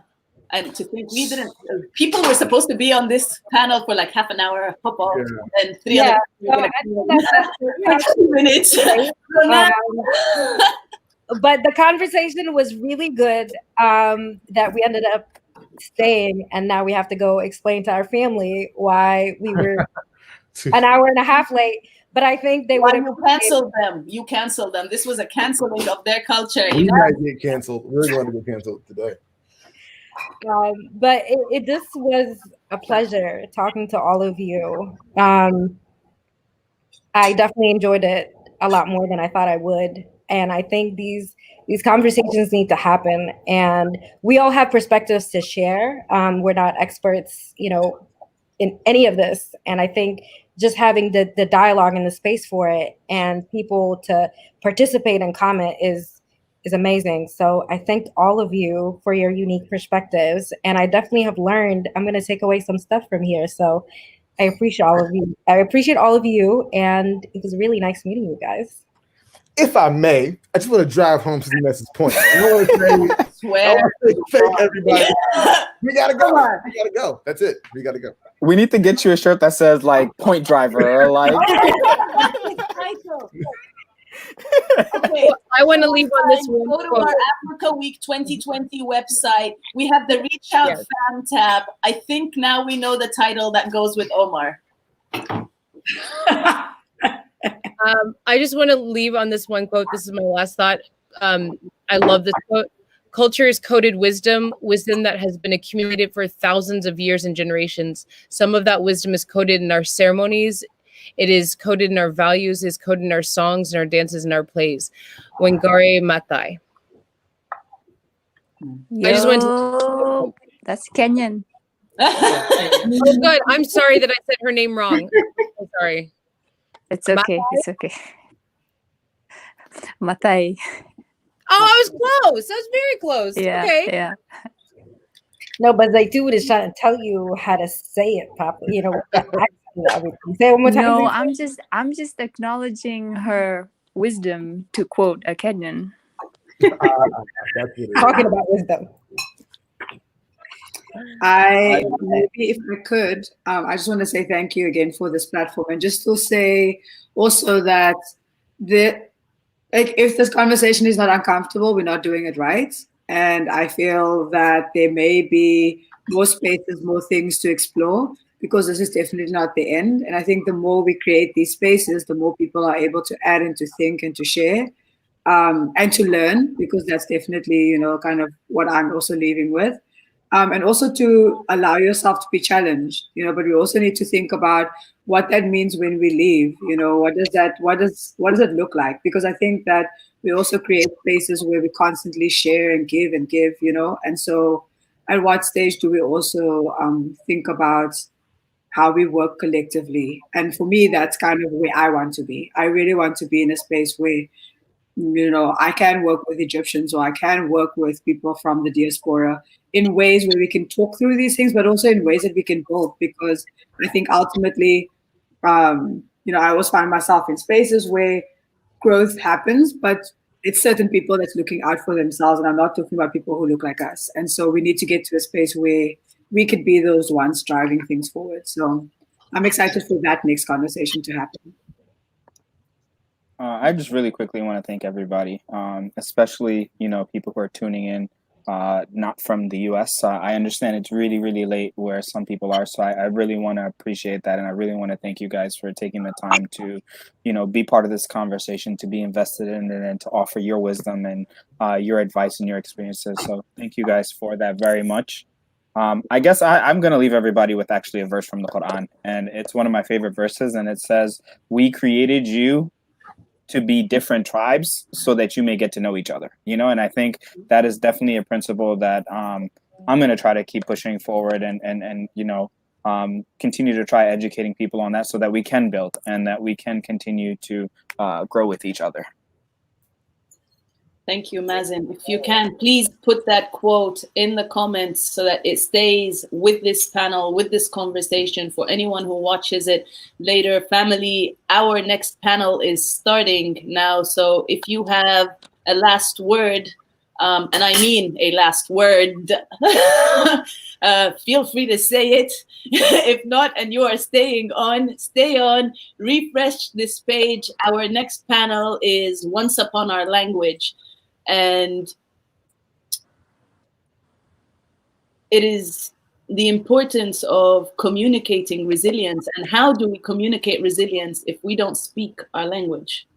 to think we didn't, people were supposed to be on this panel for like half an hour, hop off, and three other minutes. But the conversation was really good, that we ended up staying, and now we have to go explain to our family why we were an hour and a half late. But I think they would have canceled them. You canceled them. This was a canceling of their culture. We might get canceled. We're going to get canceled today. But it just was a pleasure talking to all of you. I definitely enjoyed it a lot more than I thought I would. And I think these conversations need to happen. And we all have perspectives to share. We're not experts, in any of this. And I think just having the dialogue and the space for it and people to participate and comment is amazing. So I thank all of you for your unique perspectives. And I definitely have learned, I'm going to take away some stuff from here. So I appreciate all of you. And it was really nice meeting you guys. If I may, I just want to drive home to Nessa's point. I want to say, everybody, we gotta go. We gotta go. That's it. We gotta go. We need to get you a shirt that says like "Point Driver" or like. Okay, I want to leave on this one. Go to our Africa Week 2020 website. We have the Reach Out Fam tab. I think now we know the title that goes with Omar. I just want to leave on this one quote. This is my last thought. I love this quote. Culture is coded wisdom that has been accumulated for thousands of years and generations. Some of that wisdom is coded in our ceremonies. It is coded in our values, is coded in our songs and our dances and our plays. Wangare Matai. I just went to... That's Kenyan. Oh, good. I'm sorry that I said her name wrong. I'm sorry. It's okay. Matai? It's okay. Matai. Oh, I was close. I was very close. Yeah, okay. Yeah. No, but Zaitun is trying to tell you how to say it properly. Say it one more time. No, I'm just acknowledging her wisdom, to quote a Kenyan. Talking about wisdom. Maybe if I could, I just want to say thank you again for this platform, and just to say also that if this conversation is not uncomfortable, we're not doing it right. And I feel that there may be more spaces, more things to explore, because this is definitely not the end. And I think the more we create these spaces, the more people are able to add and to think and to share, and to learn, because that's definitely, kind of what I'm also leaving with. And also to allow yourself to be challenged, but we also need to think about what that means when we leave. What does it look like? Because I think that we also create spaces where we constantly share and give, and so at what stage do we also think about how we work collectively? And for me, that's kind of where I want to be. I really want to be in a space where I can work with Egyptians, or I can work with people from the diaspora in ways where we can talk through these things, but also in ways that we can build. Because I think ultimately, I always find myself in spaces where growth happens, but it's certain people that's looking out for themselves. And I'm not talking about people who look like us. And so we need to get to a space where we could be those ones driving things forward. So I'm excited for that next conversation to happen. I just really quickly want to thank everybody, especially, people who are tuning in, not from the US. I understand it's really, really late where some people are. So I really want to appreciate that. And I really want to thank you guys for taking the time to, be part of this conversation, to be invested in it, and to offer your wisdom and your advice and your experiences. So thank you guys for that very much. I guess I'm going to leave everybody with actually a verse from the Quran. And it's one of my favorite verses. And it says, "We created you to be different tribes so that you may get to know each other," and I think that is definitely a principle that I'm going to try to keep pushing forward and continue to try educating people on that, so that we can build and that we can continue to grow with each other. Thank you, Mazen. If you can, please put that quote in the comments so that it stays with this panel, with this conversation for anyone who watches it later. Family, our next panel is starting now. So if you have a last word, and I mean a last word, feel free to say it. If not, and you are staying on, stay on, refresh this page. Our next panel is Once Upon Our Language. And it is the importance of communicating resilience. And how do we communicate resilience if we don't speak our language?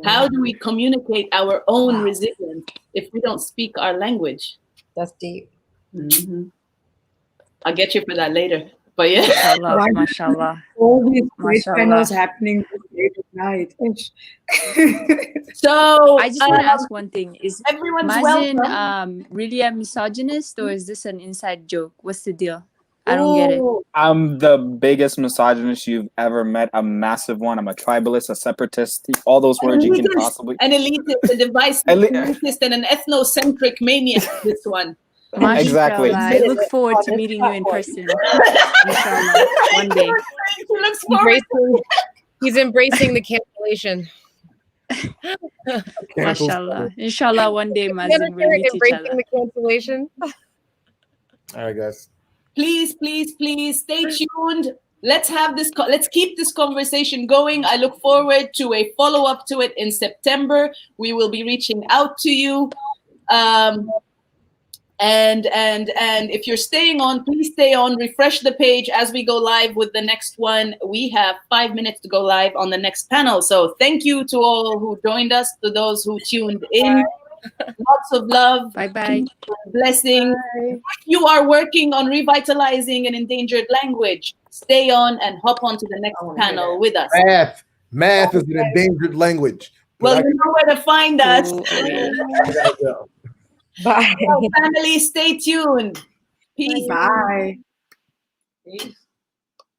How do we communicate our own resilience if we don't speak our language? That's deep. Mm-hmm. I'll get you for that later. But yeah. Mashallah, mashallah. All these great panels happening late at night. So I just want to ask one thing: is everyone's Mazen really a misogynist, or is this an inside joke? What's the deal? I don't get it. I'm the biggest misogynist you've ever met. A massive one. I'm a tribalist, a separatist, all those words you can possibly. An elitist, a divisive elitist, and an ethnocentric maniac. This one. Exactly. I look forward to meeting you in person. Inshallah, one day. He's embracing the cancellation. Mashallah. Inshallah, one day, Mazen, we'll meet each other. The cancellation. All right, guys. Please, please, please stay tuned. Let's have this. Let's keep this conversation going. I look forward to a follow-up to it in September. We will be reaching out to you. And if you're staying on, please stay on. Refresh the page as we go live with the next one. We have 5 minutes to go live on the next panel. So thank you to all who joined us, to those who tuned in. Lots of love. Bye-bye. Blessing. If you are working on revitalizing an endangered language, stay on and hop on to the next panel with us. Math is an endangered language. Well, you know where to find us. Bye. So family, stay tuned. Peace. Bye. Peace.